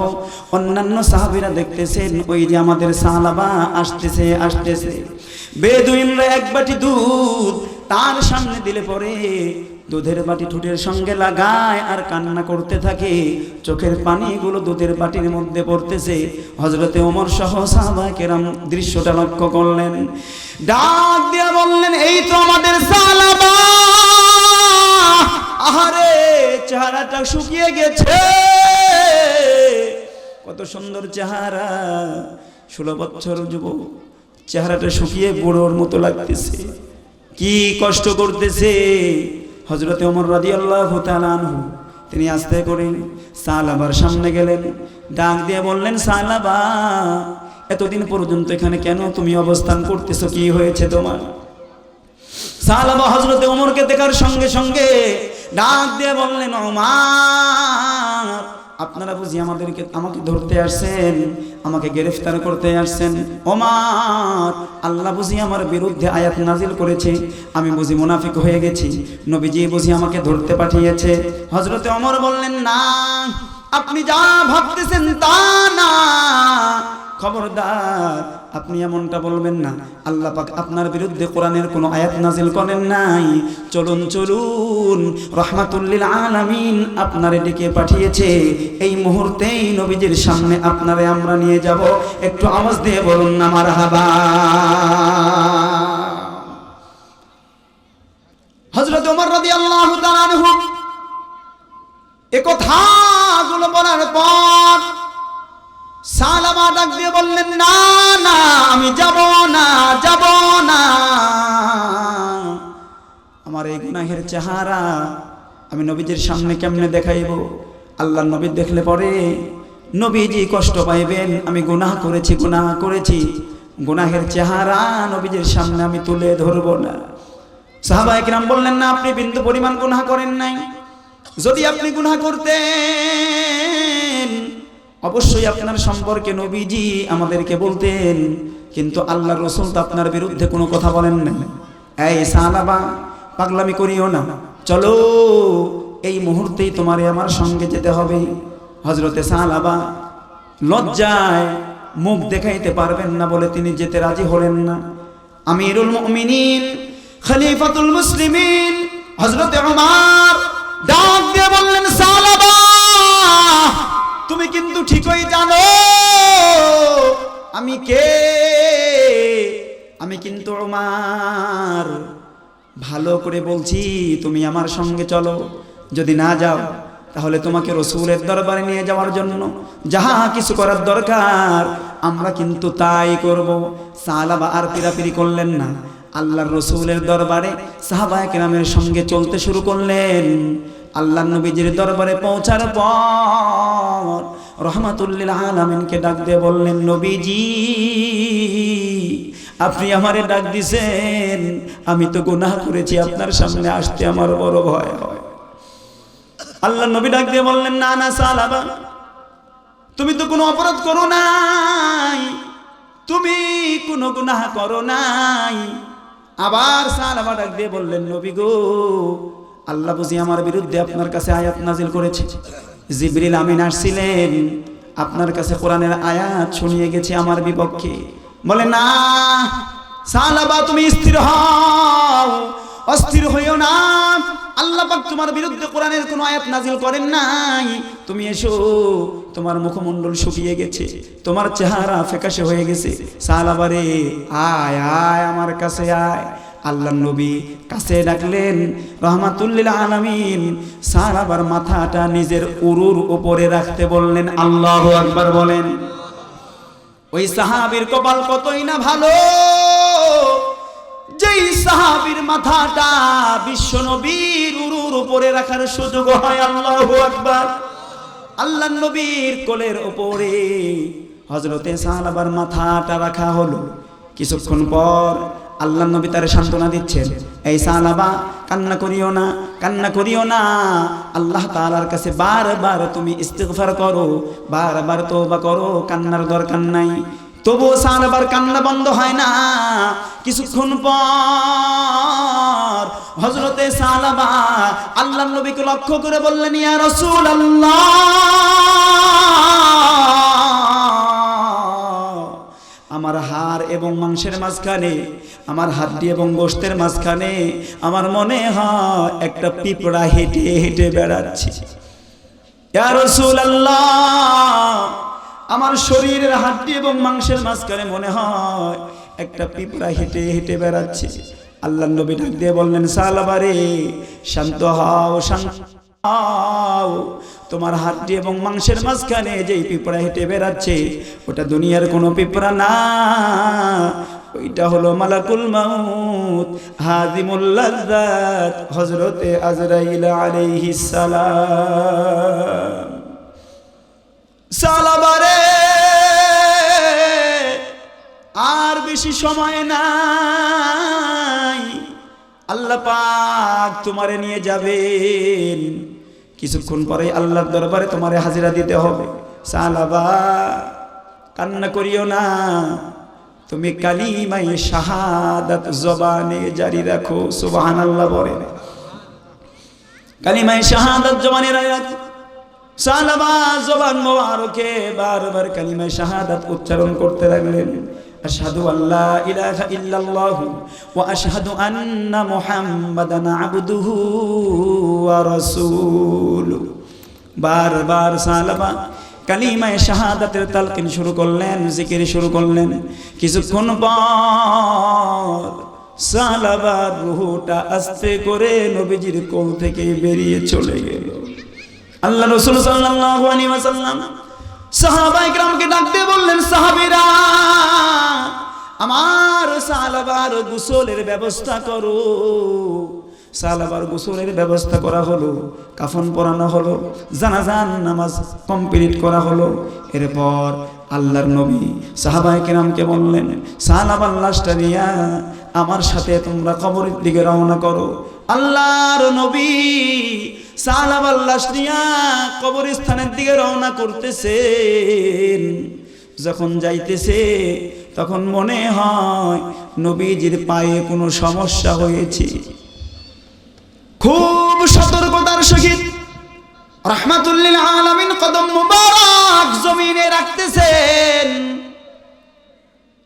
অন্যান্য সাহাবীরা দেখতেছেন ওই যে আমাদের সাহাবা আসতেছে আসতেছে। বেদুইনরা এক বাটি দুধ তার সামনে দিলে পরে দুধের বাটি ঠোঁটের সঙ্গে লাগায় আর কান্না করতে থাকে। চোখের পানিগুলো দুধের বাটির মধ্যে পড়তেছে। হযরতে ওমর সহ সাহাবায়ে কেরাম দৃশ্যটা লক্ষ্য করলেন, ডাক দিয়ে বললেন, এই তো আমাদের সাহাবা, আহারে চেহারাটা শুকিয়ে গেছে, কত সুন্দর চেহারা, 16 বছর যুবক, চেহারাটা শুকিয়ে বুড়োর মতো লাগতেছে, কি কষ্ট করতেছে। হযরতে ওমর রাদিয়াল্লাহু তাআলা আনহু তিনি আস্তে করে সাহাবার সামনে গেলেন, ডাক দিয়ে বললেন, সাহাবা এতদিন পর্যন্ত এখানে কেন তুমি অবস্থান করতেছো, কি হয়েছে তোমার? সাহাবা হযরতে ওমরকে দেখার সঙ্গে সঙ্গে ডাক দিয়ে বললেন, ওমর আপনারা বুঝি আমাকে ধরতে আসছেন, আমাকে গ্রেফতার করতে আসছেন? ওমর আল্লাহ বুঝি আমার বিরুদ্ধে আয়াত নাজিল করেছে, আমি বুঝি মুনাফিক হয়ে গেছি, নবীজি বুঝি আমাকে ধরতে পাঠিয়েছে? হযরতে ওমর বললেন, না, আপনি যা ভাবতেছেন তা না, খবরদার আপনি এমনটা বলবেন না। আল্লাহ পাক আপনার বিরুদ্ধে কোরআনের কোনো আয়াত নাজিল করেন নাই। চলুন চলুন, রাহমাতুল লিল আলামিন আপনারে ডেকে পাঠিয়েছে, এই মুহূর্তেই নবীজির সামনে আপনারে আমরা নিয়ে যাব। একটু আওয়াজ দিয়ে বলুন না মারহাবা। হযরত ওমর রাদিয়াল্লাহু তাআলা আনহু এই কথাগুলো বলার পর সাহাবা ডাক দিয়ে বললেন, না না, আমি যাব না, যাব না, আমার এই গুনাহের চেহারা আমি নবীজির সামনে কেমনে দেখাইব? আল্লাহর নবী দেখলে পরে নবীজি কষ্ট পাইবেন, আমি গুনাহ করেছি, গুনাহের চেহারা নবীজির সামনে আমি তুলে ধরব না। সাহাবায়ে কিরাম বললেন, না, আপনি বিন্দু পরিমাণ গুনাহ করেন নাই। যদি আপনি গুনাহ করতেন অবশ্যই আপনার সম্পর্কে নবীজি আমাদেরকে বলতেন, কিন্তু আল্লাহর রাসূল তো আপনার বিরুদ্ধে কোনো কথা বলেন না। এই সাহাবা, পাগলামি করিও না, চলো এই মুহূর্তেই তোমারে আমার সঙ্গে যেতে হবে। হযরতে সাহাবা লজ্জায় মুখ দেখাইতে পারবেন না বলে তিনি যেতে রাজি হলেন না। আমিরুল মুমিনিন, খলিফাতুল মুসলিমিন হযরতে ওমর ডাক দিয়ে বললেন, সাহাবা, তুমি কিন্তু ঠিকই জানো আমি কে। আমি কিন্তু ওমর, ভালো করে বলছি, তুমি আমার সঙ্গে চলো। যদি না যাও তাহলে তোমাকে রাসূলের দরবারে নিয়ে যাওয়ার জন্য যাহা কিছু করার দরকার আমরা কিন্তু তাই করব। সাহাবা আর পিরাপিরি করলেন না, আল্লাহর রাসূলের দরবারে সাহাবায়ে কেরামের সঙ্গে চলতে শুরু করলেন। আল্লাহর নবীজির দরবারে পৌঁছার পর রহমাতুল লিল আলামিনকে ডাক দিয়ে বললেন, নবীজি, আপনি আমারে ডাক দিছেন, আমি তো গুনাহ করেছি, আপনার সামনে আসতে আমার বড় ভয় হয়। আল্লাহর নবী ডাক দিয়ে বললেন, না না সাহাবা, তুমি তো কোনো অপরাধ করো নাই, তুমি কোনো গুনাহ করো নাই। আবার সাহাবা ডাক দিয়ে বললেন, নবী গো, আল্লাহ বুঝি আমার বিরুদ্ধে আপনার কাছে আয়াত নাজিল করেছে। জিবরিল আমিন আসছিলেন, আপনার কাছে কোরআনের আয়াত শুনিয়ে গেছে আমার বিপক্ষে। বলে, না সাহাবা, তুমি স্থির হও, অস্থির হইও না। আল্লাহ পাক তোমার বিরুদ্ধে কোরআনের কোনো আয়াত নাজিল করেন নাই। তুমি এসো, তোমার মুখমণ্ডল শুকিয়ে গেছে, তোমার চেহারা ফ্যাকাশে হয়ে গেছে। সাহাবা রে, আয় আয় আমার কাছে আয়। আল্লাহর নবী কাছে ডাকলেন। রহমাতুল লিল আলামিন সাহাবার মাথাটা নিজের উরুর উপরে রাখতে বললেন। আল্লাহু আকবার বলেন। ওই সাহাবীর কপাল কতই না ভালো, যেই সাহাবীর মাথাটা বিশ্ব নবীর উরুর উপরে রাখার সুযোগ হয়। আল্লাহু আকবার। আল্লাহর নবীর কোলের উপরে হযরতে সাহাবার মাথাটা রাখা হলো। কিছুক্ষণ পর আল্লাহর নবী তার সান্ত্বনা দিচ্ছেন, এই সাহাবা, কান্না করিও না, কান্না করিও না। আল্লাহ তাআলার কাছে বারবার তুমি ইস্তিগফার করো, বারবার তওবা করো, কান্নার দরকার নাই। তবুও সাহাবার কান্না বন্ধ হয় না। কিছুক্ষণ পর হযরতে সাহাবা আল্লাহর নবীকে লক্ষ্য করে বললেন, ইয়া রাসূলুল্লাহ, আমার হাড় এবং মাংসের মাঝখানে, আমার হাড্ডি এবং গোশতের মাঝখানে আমার মনে হয় একটা পিঁপড়া হেঁটে হেঁটে বেড়াচ্ছে। ইয়া রাসূলুল্লাহ, আমার শরীরের হাড্ডি এবং মাংসের মাঝখানে মনে হয় একটা পিঁপড়া হেঁটে হেঁটে বেড়াচ্ছে। আল্লাহর নবী ডাক দিয়ে বললেন, সাহাবা রে, শান্ত হও, শান্ত হও। তোমার হাড্ডি এবং মাংসের মাঝখানে যেই পিঁপড়া হেঁটে বেড়াচ্ছে ওটা দুনিয়ার কোনো পিঁপড়া না, ওইটা হলো মালাকুল মাউত, হাজিমুল লাজ্জাত, হযরতে আজরাইল আলাইহিস সালাম। সাহাবা রে, আর বেশি সময় নাই, আল্লাহ পাক তোমারে নিয়ে যাবেন। কিছুক্ষণ পরে আল্লাহর দরবারে তোমারে হাজিরা দিতে হবে। সাহাবা, কান্না করিও না, তুমি কালিমায়ে শাহাদাত জবানে জারি রাখো। সুবহানাল্লাহ বলেন। কালিমায়ে শাহাদাত জবানে রাখো। সাহাবা জবান মোবারকে বারবার কালিমায়ে শাহাদাত উচ্চারণ করতে লাগলেন। আশহাদু আল্লা ইলাহা ইল্লাল্লাহু ওয়া আশহাদু আন্না মুহাম্মাদান আবদুহু ওয়া রাসূলুহু। বারবার সাহাবা কালিমায়ে শাহাদাতের তালকিন শুরু করলেন, জিকির শুরু করলেন। কিছুক্ষণ পর সাহাবার রূহটা আস্তে করে নবীজির কোল থেকে বেরিয়ে চলে গেল। আল্লাহ রাসূল সাল্লাল্লাহু আলাইহি ওয়াসাল্লাম সাহাবায়ে কিরামকে ডাক দিয়ে বললেন, সাহাবীরা, আমার সাহাবার গোসলের ব্যবস্থা করো। সাহাবার গোসলের ব্যবস্থা করা হলো, কাফন পরানো হলো, জানাজার নামাজ কমপ্লিট করা হলো। এরপর আল্লাহর নবী সাহাবায়ে কেরামকে বললেন, সাহাবার লাশটা নিয়া আমার সাথে তোমরা কবরের দিকে রওনা করো। আল্লাহর নবী সাহাবার লাশ নিয়া কবরস্থানের দিকে রওনা করতেছেন। যখন যাইতেছে তখন মনে হয় নবীজির পায়ে কোনো সমস্যা হয়েছে। খুব সতর্কতার সহিত রাহমাতুল লিল আলামিন কদম মুবারক জমিনে রাখতেছেন।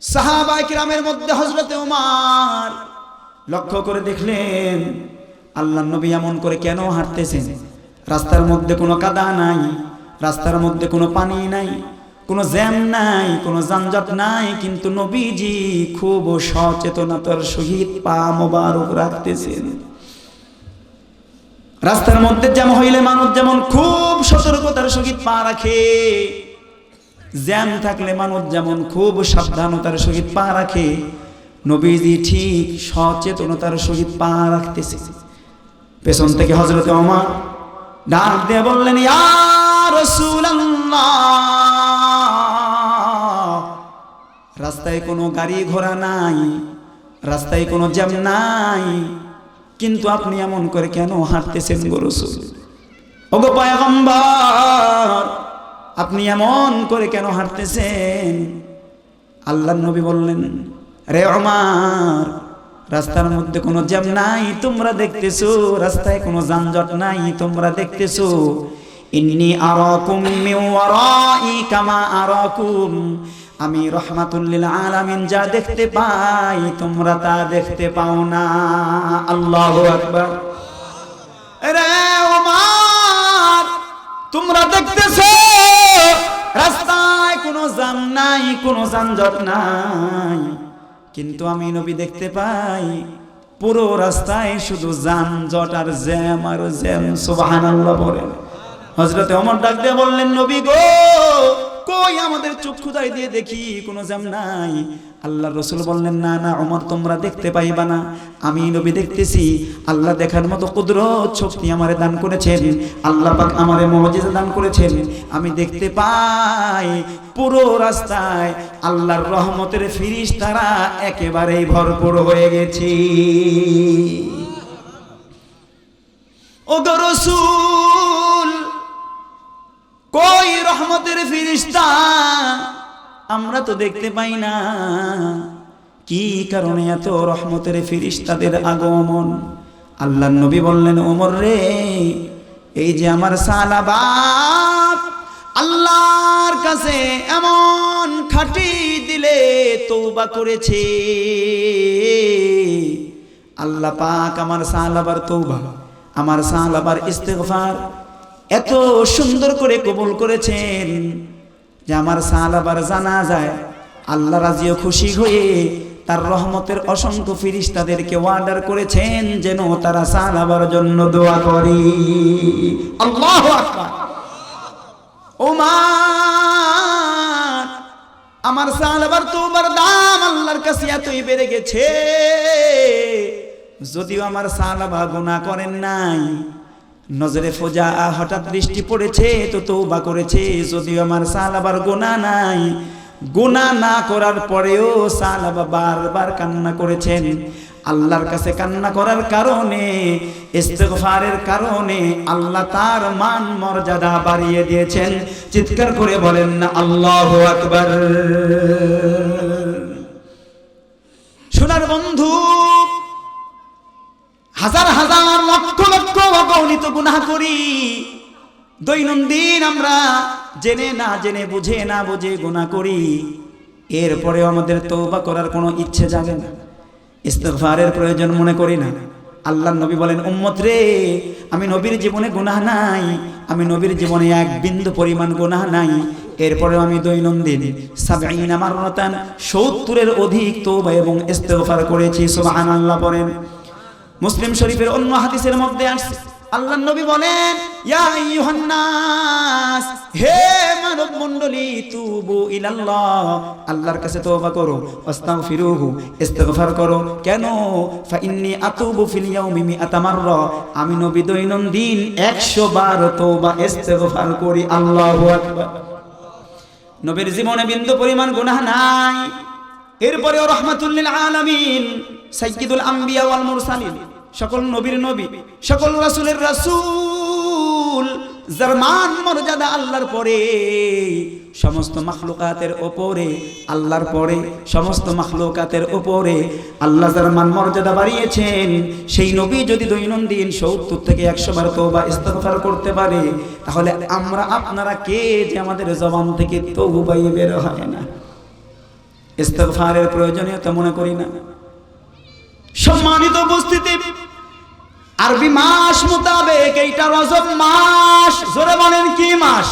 সাহাবায়ে কিরামের মধ্যে হযরত ওমর লক্ষ্য করে দেখলেন আল্লাহর নবী এমন করে কেন হাঁটতেছেন? রাস্তার মধ্যে কোনো কাদা নাই, রাস্তার মধ্যে কোনো পানি নাই, কোনো জ্যাম নাই, কোনো যানজট নাই, কিন্তু নবীজি খুব সচেতনতার সহিত পা মোবারক রাখতেছেন। রাস্তার মধ্যে জ্যাম হইলে মানুষ যেমন খুব সতর্কতার সহিত পা রাখে, জ্যাম থাকলে মানুষ যেমন খুব সাবধানতার সহিত পা রাখে, নবীজি ঠিক সচেতনতার সহিত পা রাখতেছে। পেছন থেকে হযরত ওমর ডাক দিয়ে বললেন, ইয়া রাসূলুল্লাহ, রাস্তায় কোনো গাড়ি ঘোড়া নাই, রাস্তায় কোনো জ্যাম নাই, কিন্তু আপনি এমন করে কেন হাঁটতেছেন গো রাসূল? ওগো পয়গম্বর, আপনি এমন করে কেন হাঁটতেছেন? আল্লাহর নবী বললেন, রে ওমর, রাস্তার মধ্যে কোনো জ্যাম নাই, তোমরা দেখতেছো, রাস্তায় কোনো যানজট নাই, তোমরা দেখতেছো। ইন্নী আরাকুম মিন ওয়ারাই কামা আরাকুম, আমি রাহমাতুল লিল আলামিন যা দেখতে পাই তোমরা তা দেখতে পাও না। আল্লাহু আকবার। রে ওমর, তোমরা দেখতেছো রাস্তায় কোনো জ্যাম নাই, কোনো যানজট নাই, কিন্তু আমি নবী দেখতে পাই পুরো রাস্তায় শুধু যানজট আর জ্যাম আর জ্যাম। সুবহানাল্লাহ বলেন। হযরত ওমর ডাক দিয়ে বললেন, নবী গো, কই আমাদের চক্ষু দিয়ে দেখি কোনো জ্যাম নাই। আল্লাহর রাসূল বললেন, না না ওমর, তোমরা দেখতে পাইবা না, আমি নবী দেখতেছি। আল্লাহ দেখার মতো কুদরত শক্তি আমারে দান করেছেন, আল্লাহ পাক আমারে মুজিজা দান করেছেন। আমি দেখতে পাই পুরো রাস্তায় আল্লাহর রহমতের ফেরেশতারা একেবারেই ভরপুর হয়ে গেছে। ও গো রাসূল, কই রহমতের ফেরেশতা? আমরা তো দেখতে পাই না, কি কারণে এত রহমতের ফেরেশতাদের আগমন? আল্লাহর নবী বললেন, ওমর রে, এই যে আমার সাহাবা আল্লাহর কাছে এমন খাঁটি দিলে তওবা করেছে, আল্লাহ পাক আমার সাহাবার তওবা, আমার সাহাবার ইস্তেগফার এত সুন্দর করে কবুল করেছেন যে আমার সাহাবার জানাজায় আল্লাহ রাজি ও খুশি হয়ে তার রহমতের অসংখ্য ফেরেশতাদেরকে অর্ডার করেছেন যেন তারা সাহাবার জন্য দোয়া করে। আল্লাহু আকবার। ওমর, আমার সাহাবার তওবার দাম আল্লাহর কাছে এতই বেড়ে গেছে, যদিও আমার সাহাবা গুনাহ করেন নাই, নজরে ফোজা হঠাৎ দৃষ্টি পড়েছে তো তওবা করেছে, যদিও আমার সাহাবার গুনাহ নাই, গুনাহ না করার পরেও সাহাবা বারবার কান্না করেছেন। আল্লাহর কাছে কান্না করার কারণে, ইস্তেগফারের কারণে আল্লাহ তার মান মর্যাদা বাড়িয়ে দিয়েছেন। চিৎকার করে বলেন না আল্লাহু আকবার। সোনার বন্ধু, হাজার হাজার লক্ষ লক্ষ অগণিত গুনাহ করি দৈনন্দিন, আমরা জেনে না জেনে, বুঝে না বুঝে গুনাহ করি, এরপরেও আমাদের তওবা করার কোনো ইচ্ছে জাগে না, ইস্তেগফারের প্রয়োজন মনে করি না। আল্লাহর নবী বলেন, উম্মত রে, আমি নবীর জীবনে গুনাহ নাই, আমি নবীর জীবনে এক বিন্দু পরিমাণ গুনাহ নাই, এরপরেও আমি দৈনন্দিন ৭০ মাররাতান ৭০-এর অধিক তওবা এবং ইস্তেগফার করেছি। সুবহানাল্লাহ বলেন। মুসলিম শরীফের অন্য হাদিসের মধ্যে আসছে, আল্লাহর নবী বলেন, ইয়া আইয়ুহান নাস, হে মানব মণ্ডলী, তুবু ইলাল্লাহ, আল্লাহর কাছে তওবা করো, আস্তাগফিরুহু, ইস্তিগফার করো। কেন? ফা ইন্নী আতুবু ফিল ইয়াউমি মিআতা মাররা, আমি নবী দৈনন্দিন 100 বার তওবা ইস্তিগফার করি। আল্লাহু আকবার। নবীর জীবনে বিন্দু পরিমাণ গুনাহ নাই। এরপরেও রাহমাতুল লিল আলামিন, সাইয়্যিদুল আম্বিয়া ওয়াল মুরসালিন, সকল নবীর নবী, সকল রাসূলের রাসূল, যার মান মর্যাদা আল্লাহর পরে সমস্ত মাখলুকাতের উপরে, আল্লাহর পরে সমস্ত মাখলুকাতের উপরে আল্লাহ যার মান মর্যাদা বাড়িয়েছেন, সেই নবী যদি দৈনন্দিন 70 থেকে 100 বার তওবা ইস্তিগফার করতে পারে, তাহলে আমরা আপনারা কে যে আমাদের জবান থেকে তওবাই বের হয় না, ইস্তিগফারের প্রয়োজনীয়তা মনে করি না? সম্মানিত উপস্থিতি, আরবি মাস মোতাবেক এইটা রজব মাস। জোরে বলেন কি মাস?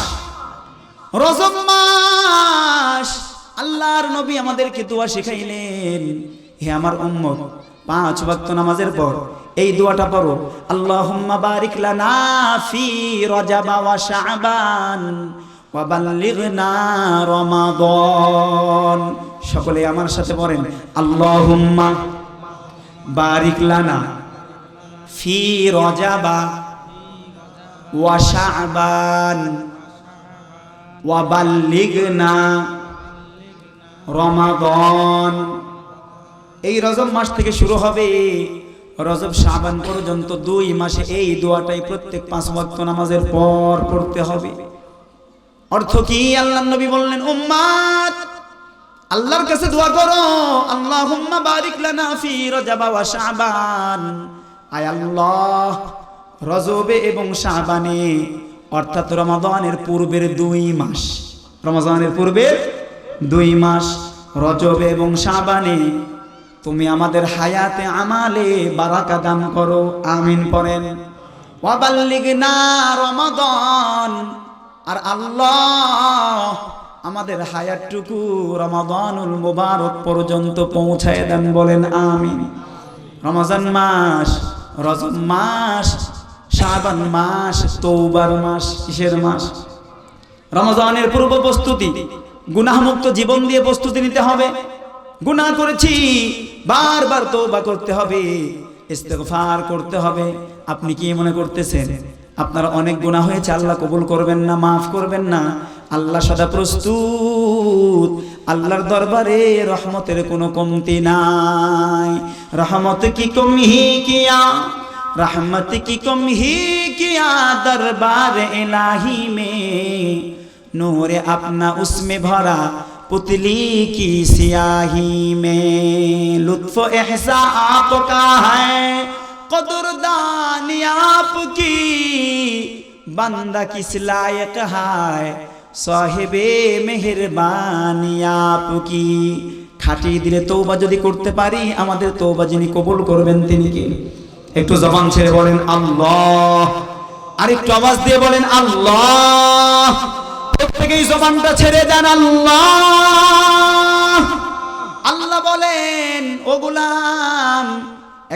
রজব মাস। আল্লাহর নবী আমাদেরকে দোয়া শিখাইলেন, হে আমার উম্মত, 5 ওয়াক্ত নামাজের পর এই দোয়াটা পড়ো, আল্লাহুম্মা বারিক লানা ফি রজব ওয়া শাবান ওয়া বাল্লিগনা রমাদান। সকলে আমার সাথে পড়েন, আল্লাহুম্মা বারিক লানা ফি রজাবা ওয়া শাবান ওয়া বাল্লিগনা রমাদান। এই রজব মাস থেকে শুরু হবে, রজব শাবান পর্যন্ত 2 মাসে এই দোয়াটাই প্রত্যেক 5 ওয়াক্ত নামাজের পর পড়তে হবে। অর্থ কি? আল্লাহর নবী বললেন, উম্মত, আল্লাহর কাছে দোয়া করো, আল্লাহুম্মা বারিক লানা ফি রজব ওয়া শাবান, আয় আল্লাহ, রজবে এবং শাবানে, অর্থাৎ রমাদানের পূর্বের 2 মাস, রমজানের পূর্বের 2 মাস, রজবে এবং শাবানে তুমি আমাদের হায়াতে আমালে বারাকা দান করো। আমিন পড়েন। ওয়া বাল্লিগনা রমাদান, আর আল্লাহ আমাদের হায়াতটুকু রমাদানুল মুবারক পর্যন্ত পৌঁছায় দেন। বলেন আমিন। রমজান মাস, রজব মাস, শাবান মাস, তওবার মাস। কিসের মাস? রমজানের পূর্ব প্রস্তুতি, গুনাহমুক্ত জীবন দিয়ে প্রস্তুতি নিতে হবে। গুনাহ করেছি, বারবার তওবা করতে হবে, ইস্তিগফার করতে হবে। আপনি কি মনে করতেছেন আপনার অনেক গুনাহ হয়েছে, আল্লাহ কবুল করবেন না, মাফ করবেন না? আল্লাহ সদা প্রস্তুত। আল্লাহর দরবারে রহমতের কোনো কমতি নাই। রহমত কি কমি কিয়া, रहमत की कम ही किया दरबार इलाही में, नूर अपना उसमें भरा पुतली की सियाही में, लुत्फ एहसा आपका है, कदरदानी आपकी, बंदा किस लायक है, साहिबे मेहरबानी आपकी। খাটিয়ে দিলে তওবা যদি করতে পারি, আমাদের তওবা যিনি কবুল করবেন তিনি কে? একটু জবান ছেড়ে বলেন আল্লাহ, আর একটু আওয়াজ দিয়ে বলেন আল্লাহ। প্রত্যেকেই জবানটা ছেড়ে দেন আল্লাহ। আল্লাহ বলেন, ও গোলাম,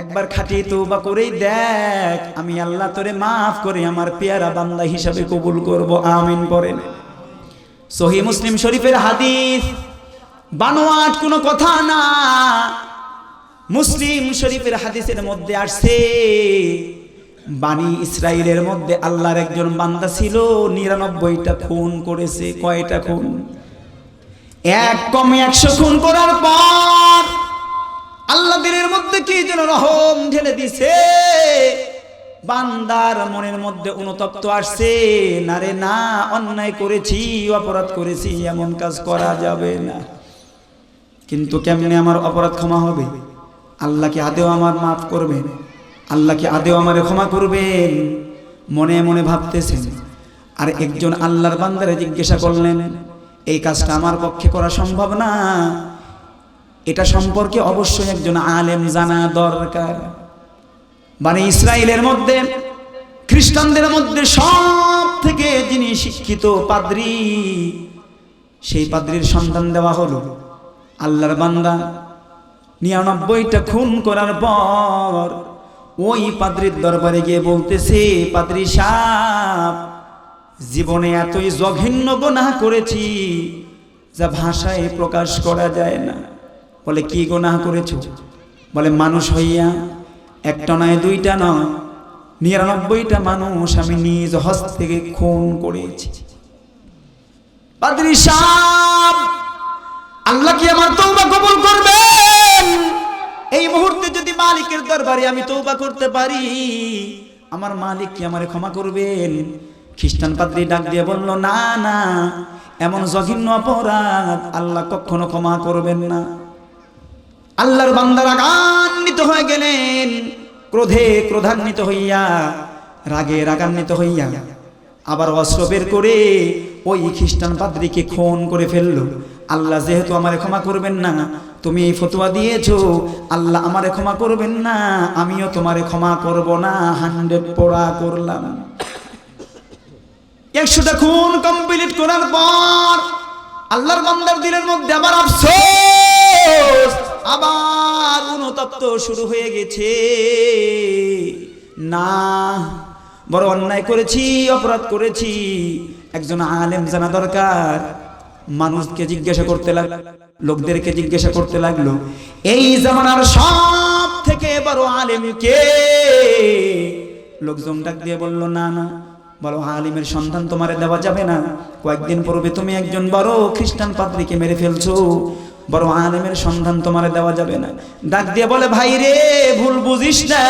একবার খাটিয়ে তওবা করেই দেখ, আমি আল্লাহ তোরে মাফ করে আমার পেয়ারা বান্দা হিসাবে কবুল করব। আমিন পড়েন। সহিহ মুসলিম শরীফের হাদিস, বানোয়াট কোনো কথা না। মুসলিম শরীফের হাদিসের মধ্যে আসছে, বানি ইসরাইলের মধ্যে আল্লাহর একজন বান্দা ছিল, 99টা খুন করেছে। কয়টা খুন? এক কমে 100 খুন করার পর আল্লাহ দিলের মধ্যে কি যেন রহম ঢেলে দিছে। বান্দার মনের মধ্যে অনুতপ্ত আসছে, না রে না, অন্যায় করেছি, অপরাধ করেছি, এমন কাজ করা যাবে না। কিন্তু কেমনে আমার অপরাধ ক্ষমা হবে? আল্লাহ কি আদেও আমার মাফ করবেন? আল্লাহ কি আদেও আমারে ক্ষমা করবেন? মনে মনে ভাবতেছেন। আর একজন আল্লাহর বান্দারে জিজ্ঞাসা করলেন, এই কাজটা আমার পক্ষে করা সম্ভব না, এটা সম্পর্কে অবশ্যই একজন আলেম জানা দরকার। মানে ইসরায়েলের মধ্যে, খ্রিস্টানদের মধ্যে সব থেকে যিনি শিক্ষিত পাদ্রী, সেই পাদ্রীর সন্তান দেওয়া হলো। আল্লাহর বান্দা 99টা খুন করার পর ওই পাদ্রির দরবারে গিয়ে বলতেছে, পাদ্রি সাহেব, জীবনে এতই জঘন্য গুনাহ করেছি যা ভাষায় প্রকাশ করা যায় না। বলে কি গুনাহ করেছো? বলে মানুষ হইয়া একটা নয় দুইটা নয় 99টা মানুষ আমি নিজ হস্ত থেকে খুন করেছি। পাদ্রি সাহেব, আল্লাহ কি আমার তওবা কবুল করবেন? এই মুহূর্তে যদি মালিকের দরবারে আমি তওবা করতে পারি, আমার মালিক কি আমারে ক্ষমা করবেন? খ্রিস্টান পাদ্রী ডাক দিয়ে বলল, না না, এমন জঘন্য অপরাধ আল্লাহ কখনো ক্ষমা করবেন না। আল্লাহর বান্দা রাগান্বিত হয়ে গেলেন, ক্রোধে ক্রোধান্বিত হইয়া, রাগে রাগান্বিত হইয়া আবার অস্ত্র বের করে ওই খ্রিস্টান পাদ্রীকে খুন করে ফেললো। আল্লাহ যেহেতু আমারে ক্ষমা করবেন না, তুমি এই ফতোয়া দিয়েছো, আল্লাহ আমারে ক্ষমা করবেন না, আমিও তোমারে ক্ষমা করব না। 100 পোড়া করলাম। 100টা খুন কমপ্লিট করার পর আল্লাহর বান্দার দিলের মধ্যে আবার আফসোস, আবার অনুতপ্ত শুরু হয়ে গেছে। না, বড় অন্যায় করেছি, অপরাধ করেছি, একজন আলেম জানা দরকার। মানুষকে জিজ্ঞাসা করতে লাগলো, লোকদেরকে জিজ্ঞাসা করতে লাগলো, এই জামানার সব থেকে বড় আলেম কে? লোকজন ডাক দিয়ে বলল, না না, বড় আলিমের সন্ধান তোমারে দেওয়া যাবে না। কয়েকদিন পূর্বে তুমি একজন বড় খ্রিস্টান পাদ্রীকে মেরে ফেলছো, বড় আলেমের সন্ধান তোমারে দেওয়া যাবে না। ডাক দিয়ে বলে, ভাই রে, ভুল বুঝিস না,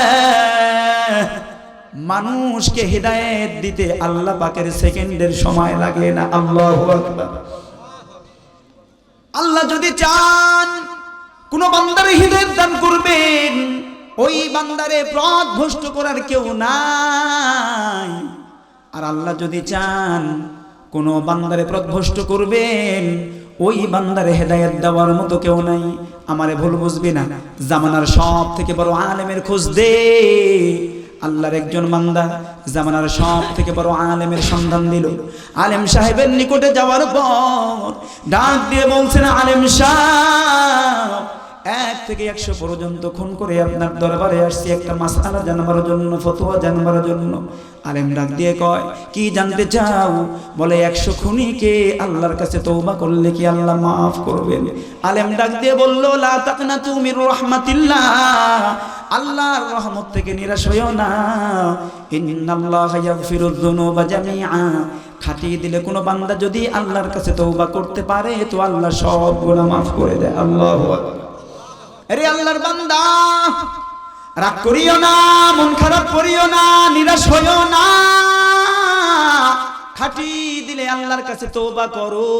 মানুষকে হিদায়াত দিতে আল্লাহ পাকের সেকেন্ডের সময় লাগে না। আল্লাহু আকবার। আল্লাহ যদি চান কোন বান্দারে হিদায়াত দান করবেন, ওই বান্দারে পথভ্রষ্ট করার কেউ নাই। আর আল্লাহ যদি চান কোন বান্দারে পথভ্রষ্ট করবেন, ওই বান্দারে হেদায়েত দেওয়ার মতো কেউ নাই। আমারে ভুল বুঝবি না, জামানার সব থেকে বড় আলেমের খোঁজ দে। আল্লাহর একজন বান্দা জামানার সব থেকে বড় আলেমের সন্ধান দিল। আলেম সাহেবের নিকটে যাওয়ার পর ডাক দিয়ে বলছেন, আলেম সাহেব, 1 থেকে 100 পর্যন্ত খুন করে আপনার দরবারে আসছি একটা মাসআলা জানবার জন্য, ফতোয়া জানবার জন্য। আলেম ডাক দিয়ে কয়, কি জানতে চাও? বলে 100 খুনিকে আল্লাহর কাছে তওবা করলে কি আল্লাহ মাফ করবেন? আলেম ডাক দিয়ে বলল, লা তাকনাতু মির রাহমাতিল্লাহ, আল্লাহর রহমত থেকে নিরাশ হইও না। ইন্নাল্লাহা ইয়াগফিরুয যুনুবা জামিআ, খাটিয়ে দিলে কোনো বান্দা যদি আল্লাহর কাছে তওবা করতে পারে তো আল্লাহ সব গুনাহ মাফ করে দেয়। আল্লাহু আকবার। আরে আল্লাহর বান্দা, রাগ করিও না, মন খারাপ করিও না, নিরাশ হইও না, খাটিয়ে দিলে আল্লাহর কাছে তওবা করো।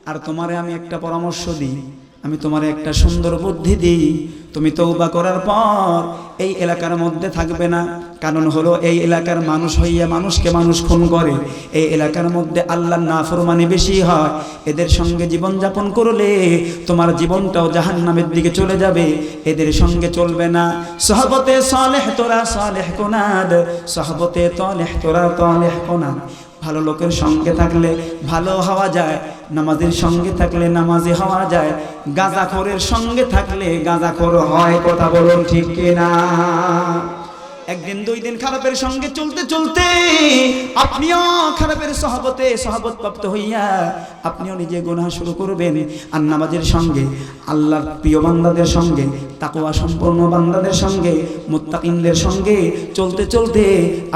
আর তোমারে আমি একটা পরামর্শ দিই, আমি তোমারে একটা সুন্দর বুদ্ধি দিই। তুমি তওবা করার পর এই এলাকার মধ্যে থাকবে না। কারণ হলো, এই এলাকার মানুষ হইয়া মানুষকে মানুষ খুন করে, এই এলাকার মধ্যে আল্লাহর নাফরমানি বেশি হয়। এদের সঙ্গে জীবন যাপন করলে তোমার জীবনটাও জাহান্নামের দিকে চলে যাবে। এদের সঙ্গে চলবে না। সহবতে সালেহ তোরা সালেহ কোনাদ, সহবতে তালেহ তোরা তালেহ কোনাদ। ভালো লোকের সঙ্গে থাকলে ভালো হওয়া যায়, নামাজের সঙ্গে থাকলে নামাজি হওয়া যায়, গাঁজাখোরের সঙ্গে থাকলে গাঁজাখোর হয়। কথা বলুন ঠিক কিনা? একদিন 2 দিন খারাপের সঙ্গে চলতে চলতে আপনিও খারাপের সহবত প্রাপ্ত হইয়া আপনিও নিজে গুনাহ শুরু করবেন। আর নামাজের সঙ্গে, আল্লাহর প্রিয় বান্দাদের সঙ্গে, তাকওয়া সম্পন্ন বান্দাদের সঙ্গে, মুত্তাকিনদের সঙ্গে চলতে চলতে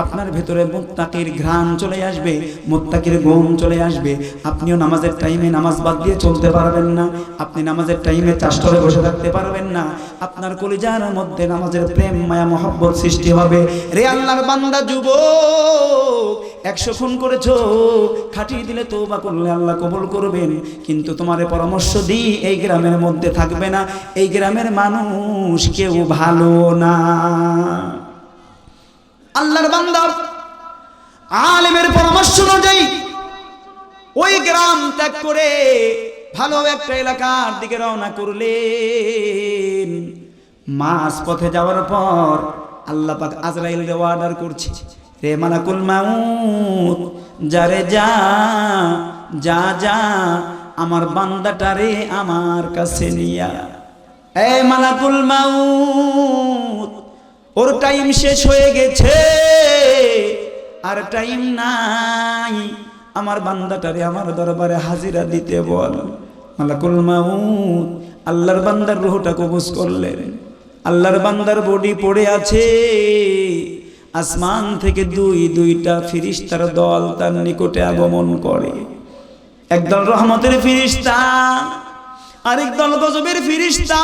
আপনার ভেতরে মুত্তাকির ঘ্রাণ চলে আসবে, মুত্তাকির গুণ চলে আসবে। আপনিও নামাজের টাইমে নামাজ বাদ দিয়ে চলতে পারবেন না, আপনি নামাজের টাইমে চাষতলে বসে থাকতে পারবেন না। আপনার কলিজার মধ্যে নামাজের প্রেম মায়া মহব্বত সৃষ্টি হবে। রে আল্লাহর বান্দা যুবক, 100 খুন করেছো, খাটিয়ে দিলে তওবা করলে আল্লাহ কবুল করবেন। কিন্তু তোমারে পরামর্শ দিই, এই গ্রামের মধ্যে থাকবে না। এই গ্রামের মানুষ কেউ ভালো না। আল্লাহর বান্দা আলেমের পরামর্শ অনুযায়ী ওই গ্রাম ত্যাগ করে ভালো একটা এলাকার দিকে রওনা করলেন। মাঝ পথে যাওয়ার পর আল্লাহ পাক আজরাইলকে অর্ডার করছে, রে মালাকুল মাউত, যারে যা যা যা আমার বান্দাটারে আমার কাছে নিয়া। এ মালাকুল মাউত, ওর টাইম শেষ হয়ে গেছে, আর টাইম নাই, আমার বান্দাটারে আমার দরবারে হাজিরা দিতে বল। মালাকুল মাউত আল্লাহর বান্দার রূহটা কবজ করলেন। আল্লাহর বান্দার বডি পড়ে আছে, আসমান থেকে দুইটা ফেরেশতার দল তার নিকটে আগমন করে। একদল রহমতের ফেরেশতা, আরেক দল গজবের ফেরেশতা।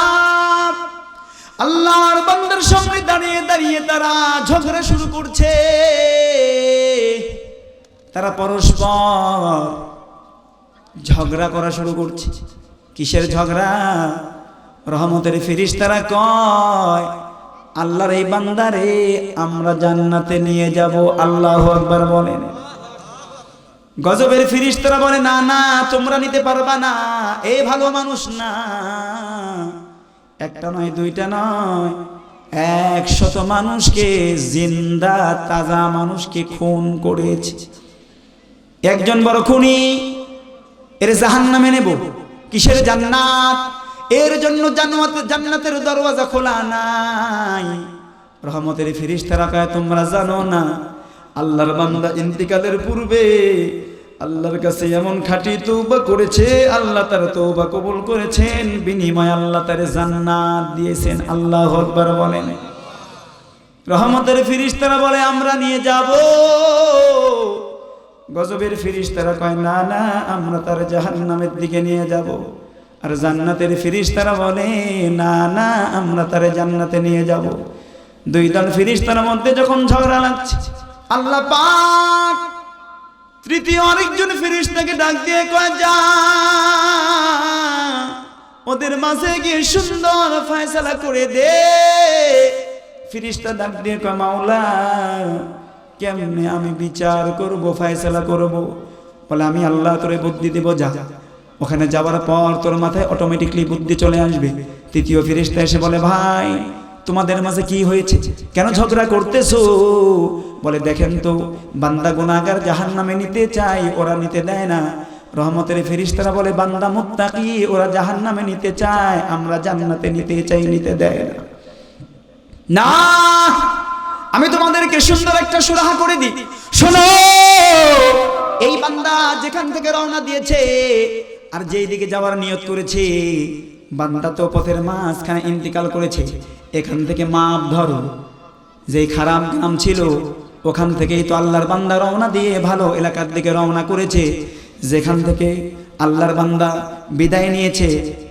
আল্লাহর বান্দার সামনে দাঁড়িয়ে দাঁড়িয়ে তারা ঝগড়া শুরু করছে। তারা পরস্পর ঝগড়া করা শুরু করছে। কিসের ঝগড়া? রহমতের ফেরেশতারা কয়, আল্লাহর এই বান্দারে আমরা জান্নাতে নিয়ে যাব। আল্লাহু আকবার বলেন। গজবের ফেরেশতারা বলে, না না, তোমরা নিতে পারবা না, এই ভালো মানুষ না। একটা নয়, দুইটা নয়, 100 মানুষকে, জিন্দা তাজা মানুষকে খুন করেছে। একজন বড় খুনি, এর জাহান্নামে নেব। কিসের জান্নাত? এর জন্য জান্নাতের দরওয়াজা খোলা নাই। রহমতের ফেরেশতারা কয়, তোমরা জানো না আল্লাহর বান্দা ইন্তিকালের পূর্বে আল্লাহর কাছে এমন খাঁটি তওবা করেছে, আল্লাহ তার তওবা কবুল করেছেন, বিনিময়ে আল্লাহ তার জান্নাত দিয়েছেন। আল্লাহু আকবার বলেন। রহমতের ফেরেশতারা বলে, আমরা নিয়ে যাব। গজবের ফেরেশতারা কয়, না না, আমরা তার জাহান্নামের দিকে নিয়ে যাব। আর জান্নাতের ফেরেশতারা বলে, না না, আমরা তার জান্নাতে নিয়ে যাব। দুই দল ফেরেশতার মধ্যে যখন ঝগড়া লাগছে, আল্লাহ পাক তৃতীয় আরেকজন ফেরেশতাকে ডাক দিয়ে কয়, যা ওদের মাঝে গিয়ে সুন্দর ফয়সালা করে দে। ফেরেশতা ডাক দিয়ে কয়, মাওলা কেমনে আমি বিচার করব, ফয়সালা করব? বলে, আমি আল্লাহ তোরে বুদ্ধি দেব, যা। ওখানে যাওয়ার পর তোর মাথায় অটোমেটিকলি বুদ্ধি চলে আসবে। তৃতীয় ফেরেশতা এসে বলে, ভাই তোমাদের মাঝে কি হয়েছে, কেন ঝগড়া করতেছো? বলে, দেখেন তো, বান্দা গুনাহগার জাহান্নামে নিতে চাই, ওরা নিতে দেয় না। রহমতের ফেরেশতারা বলে, বান্দা মুত্তাকি, ওরা জাহান্নামে নিতে চায়, আমরা জান্নাতে নিতে চাই, নিতে দেয় না। না, আমি তোমাদেরকে সুন্দর একটা সুরাহা করে দিই, শোনো। এই বান্দা যেখান থেকে রওনা দিয়েছে আর যেই দিকে যাওয়ার নিয়ত করেছে, বান্দা তো পথের মাঝখানে ইন্তিকাল করেছে। এখান থেকে মাপ ধরো, যেই খারাপ গ্রাম ছিল ওখান থেকেই তো আল্লাহর বান্দা রওনা দিয়ে ভালো এলাকার দিকে রওনা করেছে। যেখান থেকে আল্লাহর বান্দা বিদায় নিয়েছে,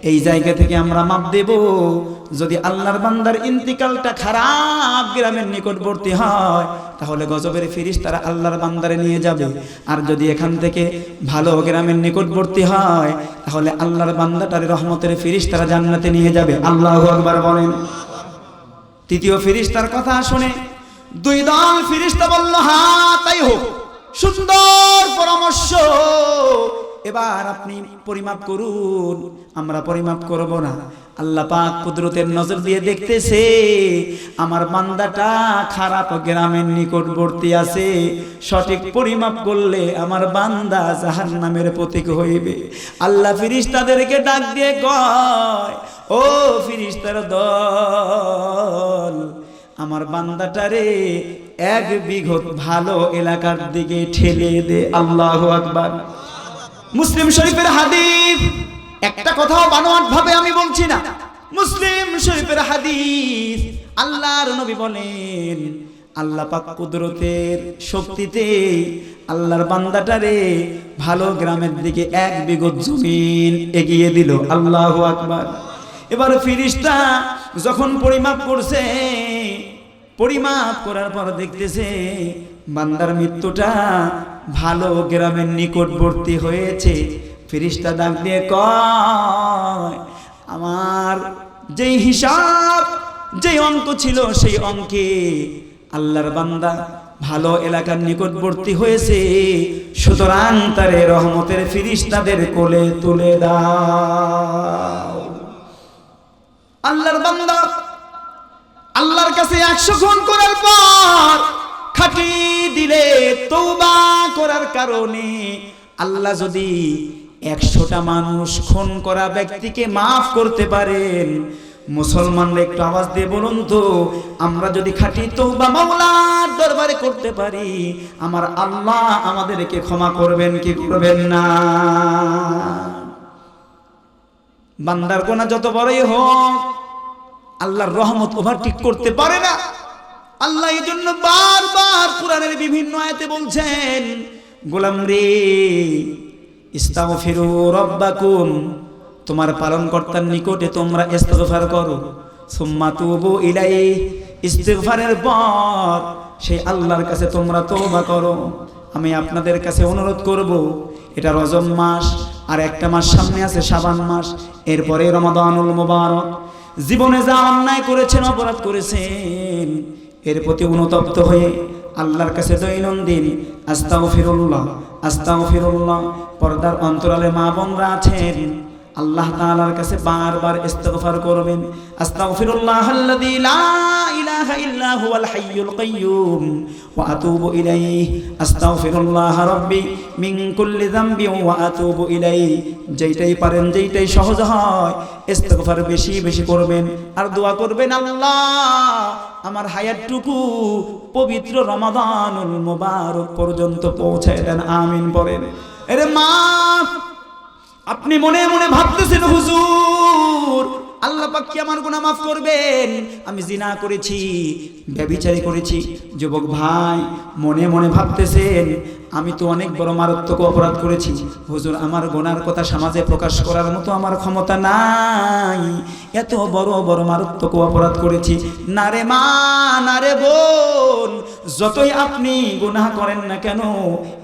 এই জায়গা থেকে আমরা মাপ দেব। যদি আল্লাহর বান্দার ইন্তিকালটা খারাপ গ্রামের নিকটবর্তী হয়, তাহলে গজবের ফেরেশতারা আল্লাহর বান্দারে নিয়ে যাবে। আর যদি এখান থেকে ভালো গ্রামের নিকটবর্তী হয়, তাহলে আল্লাহর বান্দাটারে রহমতের ফেরেশতারা জান্নাতে নিয়ে যাবে। আল্লাহু আকবার বলেন। তৃতীয় ফেরেশতার কথা শুনে দুই দল ফেরেশতা বলল, হ্যাঁ তাই হোক, সুন্দর পরামর্শ, এবার আপনি পরিমাপ করুন। আমরা পরিমাপ করব না। আল্লাহ পাক কুদরতের নজর দিয়ে দেখতেছে, আমার বান্দাটা খারাপ গ্রামের নিকটবর্তী আছে, সঠিক পরিমাপ করলে আমার বান্দা জাহান্নামের প্রতীক হইবে। আল্লাহ ফেরেশতাদেরকে ডাক দিয়ে কয়, ও ফেরেশতার দল, আমার বান্দাটারে 1 বিঘত ভালো এলাকার দিকে ঠেলে দে। আল্লাহু আকবার। মুসলিম শরীফের হাদিস, একটা কথাও বানোয়াট ভাবে আমি বলছি না, মুসলিম শরীফের হাদিস। আল্লাহর নবী বলেন, আল্লাহ পাক কুদরতের শক্তিতে আল্লাহর বান্দাটারে ভালো গ্রামের দিকে 1 বিঘত জমিন এগিয়ে দিল। আল্লাহু আকবার। এবার ফেরেশতা যখন পরিমাপ করছে, পরিমাপ করার পর দেখতেছে বান্দার মৃত্যুটা ভালো গ্রামের নিকটবর্তী হয়েছে। ফেরেশতা ডাক দিয়ে কয়, আমার যেই হিসাব, যেই অঙ্ক ছিল, সেই অঙ্কে আল্লাহর বান্দা ভালো এলাকার নিকটবর্তী হয়েছে, সুতরাং তারে রহমতের ফেরেশতাদের কোলে তুলে দাও। আল্লাহর বান্দা আল্লাহর কাছে 100 খুন করার পর খাঁটি দিলে তওবা করার কারণে আল্লাহ যদি 100টা মানুষ খুন করা ব্যক্তিকে মাফ করতে পারেন, মুসলমানরা একটু আওয়াজ দিয়ে বলুন তো, আমরা যদি খাঁটি তওবা মাওলার দরবারে করতে পারি, আমার আল্লাহ আমাদেরকে ক্ষমা করবেন কি করবেন না? বান্দার গুনাহ যত বড়ই হোক, আল্লাহর রহমত ওভারটেক করতে পারে না। আল্লাহ এই জন্য বারবার কোরআনের বিভিন্ন আয়াতে বলছেন, গোলাম রে ইস্তাগফিরু রাব্বাকুম, তোমার পালনকর্তার নিকটে তোমরা ইস্তিগফার করো, সুম্মা তুবু ইলাইহি, ইস্তিগফারের পর সেই আল্লাহর কাছে তোমরা তওবা করো। আমি আপনাদের কাছে অনুরোধ করব, এটা রজব মাস, আর একটা মাস সামনে আছে শাবান মাস, এরপরে রমাদানুল মুবারক। জীবনে যা অন্যায় করেছেন, অপরাধ করেছেন, এর প্রতি অনুতপ্ত হয়ে আল্লাহর কাছে দৈনন্দিন আস্তাগফিরুল্লাহ আস্তাগফিরুল্লাহ। পর্দার অন্তরালে মা বোনরা আছেন, আল্লাহ তাআলার কাছে বারবার ইস্তিগফার করবেন। আস্তাগফিরুল্লাহাল্লাযী লা ইলাহা ইল্লা হুয়াল হাইয়ুল কাইয়্যুম ওয়া আতুবু ইলাইহি, আস্তাগফিরুল্লাহ রাব্বি মিন কুল্লি যামবি ওয়া আতুবু ইলাইহি। যেইটাই পারেন, যেইটাই সহজ হয়, ইস্তিগফার বেশি বেশি করবেন আর দোয়া করবেন, আল্লাহ আমার হায়াতটুকু পবিত্র রমাদানুল মুবারক পর্যন্ত পৌঁছায় দেন, আমিন পড়েন। আরে মা, আপনি মনে মনে ভাবতেছেন, হুজুর আল্লাহ পাক কি আমার গুনাহ মাফ করবেন? আমি জিনা করেছি, ব্যভিচারী করেছি। যুবক ভাই, মনে মনে ভাবতেছেন, আমি তো অনেক বড় মারাত্মক অপরাধ করেছি, হুজুর আমার গুনার কথা সমাজে প্রকাশ করার মতো আমার ক্ষমতা নাই, এত বড় বড় মারাত্মক অপরাধ করেছি। না রে মা, না রে বোন, যতই আপনি গুনাহ করেন না কেন,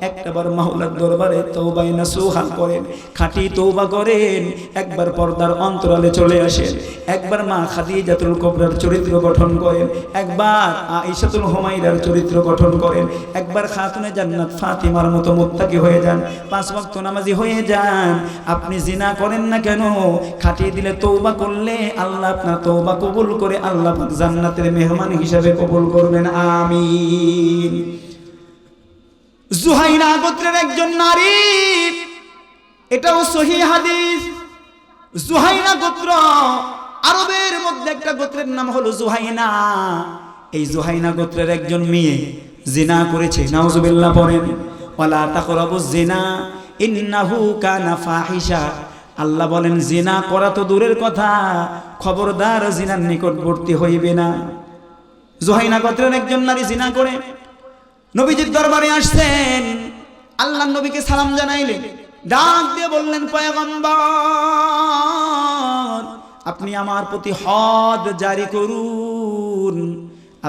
একটাবার মাওলার দরবারে তওবায়ে নাসুহা করেন, খাঁটি তওবা করেন, একবার পর্দার অন্তরালে চলে আসেন, একবার মা খাদিজাতুল কুবরার চরিত্র গঠন করেন, একবার আয়েশাতুল হুমায়রার চরিত্র গঠন করেন, একবার খাতুনে জান্নাত ফাতিমার মতো মুত্তাকি হয়ে যান, 5 ওয়াক্ত নামাজি হয়ে যান। আপনি জিনা করেন না কেন, খাটিয়ে দিলে তওবা করলে আল্লাহ আপনার তওবা কবুল করে আল্লাহ পাক জান্নাতের মেহমান হিসেবে কবুল করবেন, আমিন। জুহাইনা গোত্রের একজন নারী, এটাও সহিহ হাদিস। জুহাইনা গোত্র, আরবের মধ্যে একটা গোত্রের নাম হলো জুহাইনা। এই জুহাইনা গোত্রের একজন মেয়ে জিনা করেছে, নাউজুবিল্লাহ পড়েন। ওয়ালা তাকরাবুজ জিনা ইন্নাহু কানা ফাহিশা। আল্লাহ বলেন, জিনা করা তো দূরের কথা, খবরদার জিনার নিকটবর্তী হইবে না। জুহাইনা গোত্রের একজন নারী জিনা করে নবীজির দরবারে আসছেন, আল্লাহর নবীকে সালাম জানাইলেন, ডাক দিয়ে বললেন, পয়গম্বর আপনি আমার প্রতি হদ জারি করুন,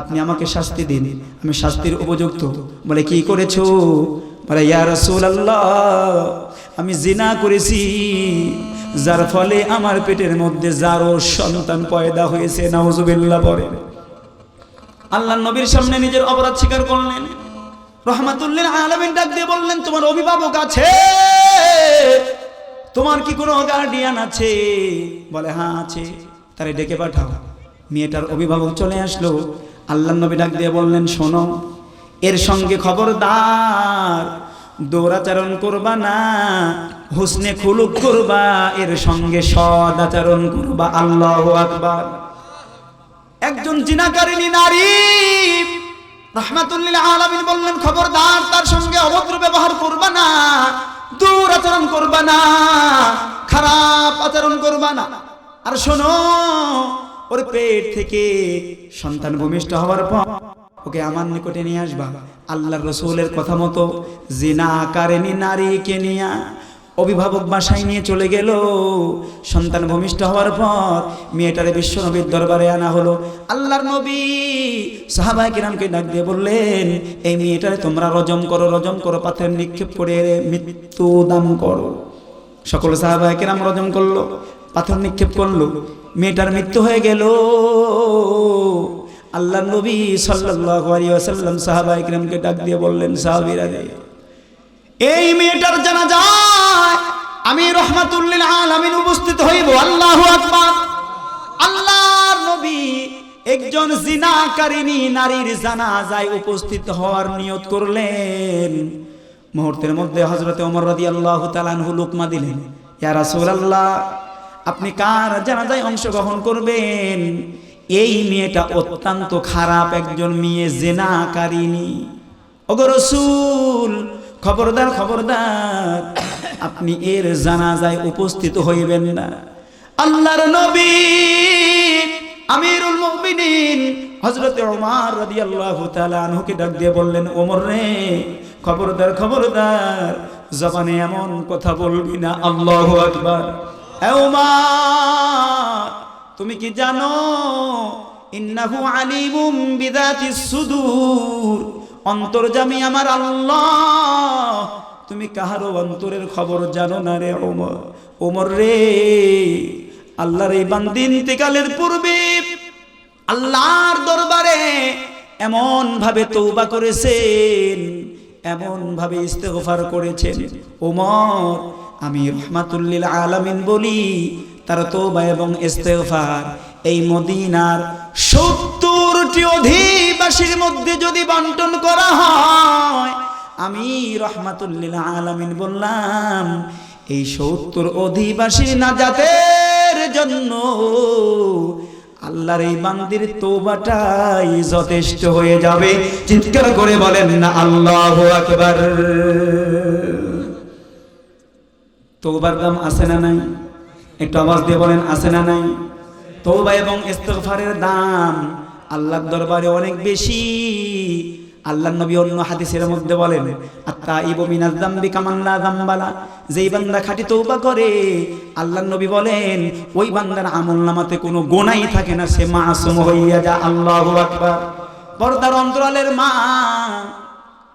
আপনি আমাকে শাস্তি দিন, আমি শাস্তির উপযুক্ত। বলে, কি করেছো? বলে, ইয়া রাসূলুল্লাহ আমি জিনা করেছি, যার ফলে আমার পেটের মধ্যে যারো সন্তান পয়দা হয়েছে, নাউজুবিল্লাহ পড়ে। আল্লাহর নবীর সামনে নিজের অপরাধ স্বীকার করলেন। রহমাতুল্লিল আলামিন ডাক দিয়ে বললেন, তোমার অভিভাবক আছে? তোমার কি কোনো গার্ডিয়ান আছে? বলে, হ্যাঁ আছে। তারে ডেকে পাঠাও। মেয়েটার অভিভাবক চলে আসলো। আল্লাহর নবী ডাক দিয়ে বললেন, শোনো, এর সঙ্গে খবরদার দৌরাচরণ করবা না, হুসনে খুলুক করবা, এর সঙ্গে সদ আচরণ করবা। আল্লাহু আকবার। একজন জিনাকারিনী নারী, রাহমাতুল্লিল আলামিন বললেন, খবরদার তার সঙ্গে অভদ্র ব্যবহার করবা না, দুরাচরণ করবা না, খারাপ আচরণ করবা না। আর শোনো, ওর পেট থেকে সন্তান ভূমিষ্ঠ হওয়ার পর ওকে আমার নিকটে নিয়ে আসবা। আল্লাহর রাসূলের কথা মতো জিনাকারিনী নারীকে নিয়ে অভিভাবক বাসায় নিয়ে চলে গেল। সন্তান ভূমিষ্ঠ হওয়ার পর মেয়েটারে বিশ্বনবীর দরবারে আনা হলো। আল্লাহর নবী সাহাবায়ে কিরামকে ডাক দিয়ে বললেন, এই মেয়েটারে তোমরা রজম করো, রজম করো, পাথর নিক্ষেপ করে মৃত্যু দান করো। সকল সাহাবায়ে কিরাম রজম করলো, পাথর নিক্ষেপ করলো, মেয়েটার মৃত্যু হয়ে গেল। আল্লাহর নবী সাল্লাল্লাহু আলাইহি ওয়াসাল্লাম সাহাবায়ে কিরামকে ডাক দিয়ে বললেন, সাহাবীরা রে, এই মেয়েটার জানাজায় আমি রহমাতুল্লিল আলামিন উপস্থিত হইব। আল্লাহু আকবার। আল্লাহর নবী একজন জিনাকারিনী নারীর জানাজায় উপস্থিত হওয়ার নিয়ত করলেন। মুহূর্তের মধ্যে হযরতে ওমর রাদিয়াল্লাহু তাআলা আনহু লুকমা দিলেন, ইয়া রাসূলুল্লাহ আপনি কার জানাজায় অংশগ্রহণ করবেন? এই মেয়েটা অত্যন্ত খারাপ একজন মেয়ে, জিনাকারিনী। ওগো রাসূল, খবরদার খবরদার, আপনি এর জানাজায় উপস্থিত হইবেন না। আল্লাহর নবী আমিরুল মুমিনিন হযরত ওমর রাদিয়াল্লাহু তাআলা আনহুকে ডাক দিয়ে বললেন, ওমর রে, খবরদার খবরদার, জবানে এমন কথা বলবি না। আল্লাহু আকবার। এ ওমর, তুমি কি জানো ইন্নাহু আলিমুম বিযাতিস সুদূর, অন্তর্যামী আমার আল্লাহ, তুমি কাহারও অন্তরের খবর জানো না রে ওমর। ওমর রে, আল্লাহর এই বান্দী ইন্তেকালের পূর্বে আল্লাহর দরবারে এমন ভাবে তওবা করেছেন, এমন ভাবে ইস্তেগফার করেছেন, ওমর আমি রাহমাতুল লিল আলামিন বলি, তার তওবা এবং ইস্তেগফার এই মদিনার 70টি অধিবাসীর মধ্যে যদি বন্টন করা হয়, আমি রাহমাতুল লিল আলামিন বললাম, এই 70 অধিবাসীর নাজাতের জন্য আল্লাহর এই বান্দির তওবাটাই যথেষ্ট হয়ে যাবে। চিৎকার করে বলেন না আল্লাহু আকবার। তওবার দাম আছে না নাই? একটু আওয়াজ দিয়ে বলেন আছে না নাই? তওবা এবং ইস্তিগফারের দাম আল্লাহর দরবারে অনেক বেশি। আল্লাহর নবী অন্য হাদিসের মধ্যে বলেন, আত-তাইবু মিনাজ যামবি কামান লা যামবালা, যেই বান্দা খাঁটি তওবা করে, আল্লাহর নবী বলেন ওই বান্দার আমলনামাতে কোনো গুনাহই থাকে না, সে মাসুম হইয়া যায়। আল্লাহু আকবার। পর্দার অন্তরালের মা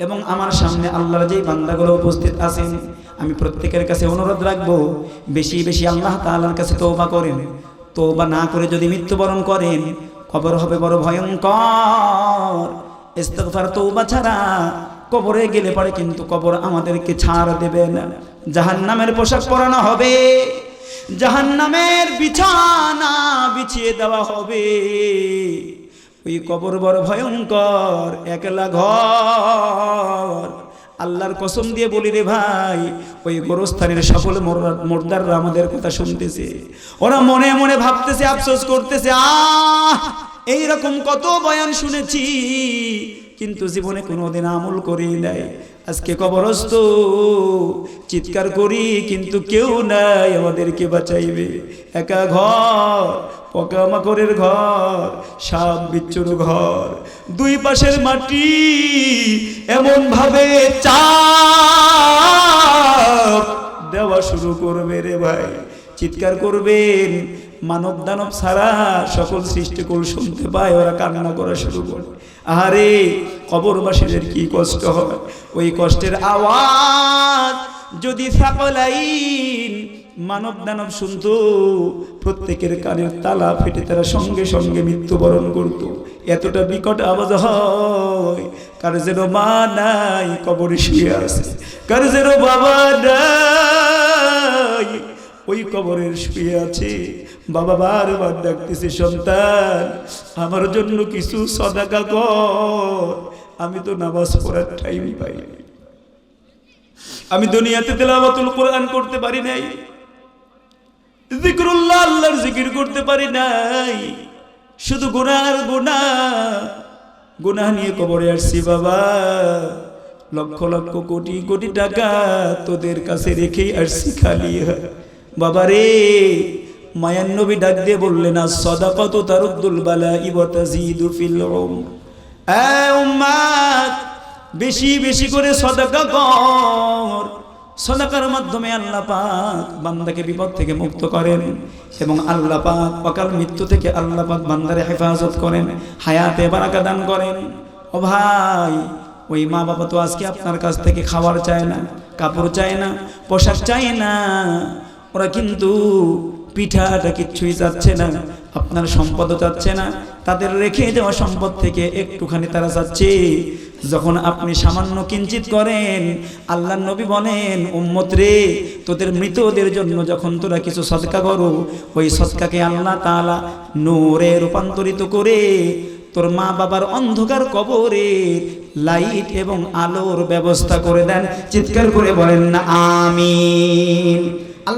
এবং আমার সামনে আল্লাহর যেই বান্দাগুলো উপস্থিত আছেন, আমি প্রত্যেকের কাছে অনুরোধ রাখবো, বেশি বেশি আল্লাহ তাআলার কাছে তওবা করেন। তওবা না করে যদি মৃত্যুবরণ করেন, কবর হবে বড় ভয়ঙ্কর। ইস্তিগফার তওবা ছাড়া কবরে গেলে পরে কিন্তু কবর আমাদেরকে ছাড় দেবে না, জাহান্নামের পোশাক পরানো হবে, জাহান্নামের বিছানা বিছিয়ে দেওয়া হবে। ওই কবর বড় ভয়ঙ্কর, একলা ঘর। আল্লাহর কসম দিয়ে বলি রে ভাই, ওই গোরস্থানের সকল মুর্দাররা আমাদের কথা শুনতেছে, ওরা মনে মনে ভাবতেছে, আফসোস করতেছে, এইরকম কত বয়ান শুনেছি কিন্তু জীবনে কোনোদিন আমল করি নাই। আজকে কবরস্থ, চিৎকার করি কিন্তু কেউ নাই আমাদেরকে বাঁচাইবে। একা ঘর, পোকামাকড়ের ঘর, সাপ বিচ্ছুর ঘর, দুই পাশের মাটি এমন ভাবে চাপ দেওয়া শুরু করবে রে ভাই, চিৎকার করবেন। মানব দানব ছাড়া সকল সৃষ্টিকুল শুনতে পায়, ওরা কান্না করা শুরু করে। আহারে, কবরবাসীদের কি কষ্ট হয়, ওই কষ্টের আওয়াজ যদি সাকলাইন মানব দানব শুনতো, প্রত্যেকের কানের তালা ফেটে তারা সঙ্গে সঙ্গে মৃত্যুবরণ করত। এতটা বিকট আওয়াজ হয়, কার যেন মা নাই কবরে শুয়ে আছে, কার যেন বাবা নাই ওই কবরের শুয়ে আছে। বাবা বারবার ডাকতেছে, সন্তান আমার জন্য কিছু সদাকা কর, আমি তো নামাজ পড়ার টাইম পাই, আমি দুনিয়াতে তেলাওয়াতুল কোরআন করতে পারি নাই, জিকরুল্লাহ আল্লাহর জিকির করতে পারি নাই, শুধু গুনাহ আর গুনাহ নিয়ে কবরে আসছি। বাবা, লক্ষ লক্ষ কোটি কোটি টাকা তোদের কাছে রেখেই আসছি খালি। বাবা রে, মায়ান নবী ডাক দিয়ে বললেন, আস-সাদাকাতু তারুদ্দুল বালা'i ওয়া তাজিদু ফিল উমর। এ উম্মত, বেশি বেশি করে সাদাকা কর। সাদাকার মাধ্যমে আল্লাহ পাক বান্দাকে বিপদ থেকে মুক্ত করেন এবং আল্লাহ পাক অকাল মৃত্যু থেকে আল্লাহ পাক বান্দারে হেফাজত করেন, হায়াতে বারাকা দান করেন। ও ভাই, ওই মা বাবা তো আজকে আপনার কাছ থেকে খাবার চায় না, কাপড় চায় না, পোশাক চায় না, ওরা কিন্তু পিঠাটা কিচ্ছুই চাচ্ছে না, আপনার সম্পদও চাচ্ছে না, তাদের রেখে যাওয়া সম্পদ থেকে একটুখানি তারা চাচ্ছে। যখন আপনি সামান্য কিঞ্চিত করেন, আল্লাহর নবী বলেন, উম্মত রে, তোদের মৃতদের জন্য যখন তোরা কিছু সদকা করো, ওই সদকাকে আল্লাহ তাআলা নূরে রূপান্তরিত করে তোর মা বাবার অন্ধকার কবরে লাইট এবং আলোর ব্যবস্থা করে দেন। চিৎকার করে বলেন না আমিন।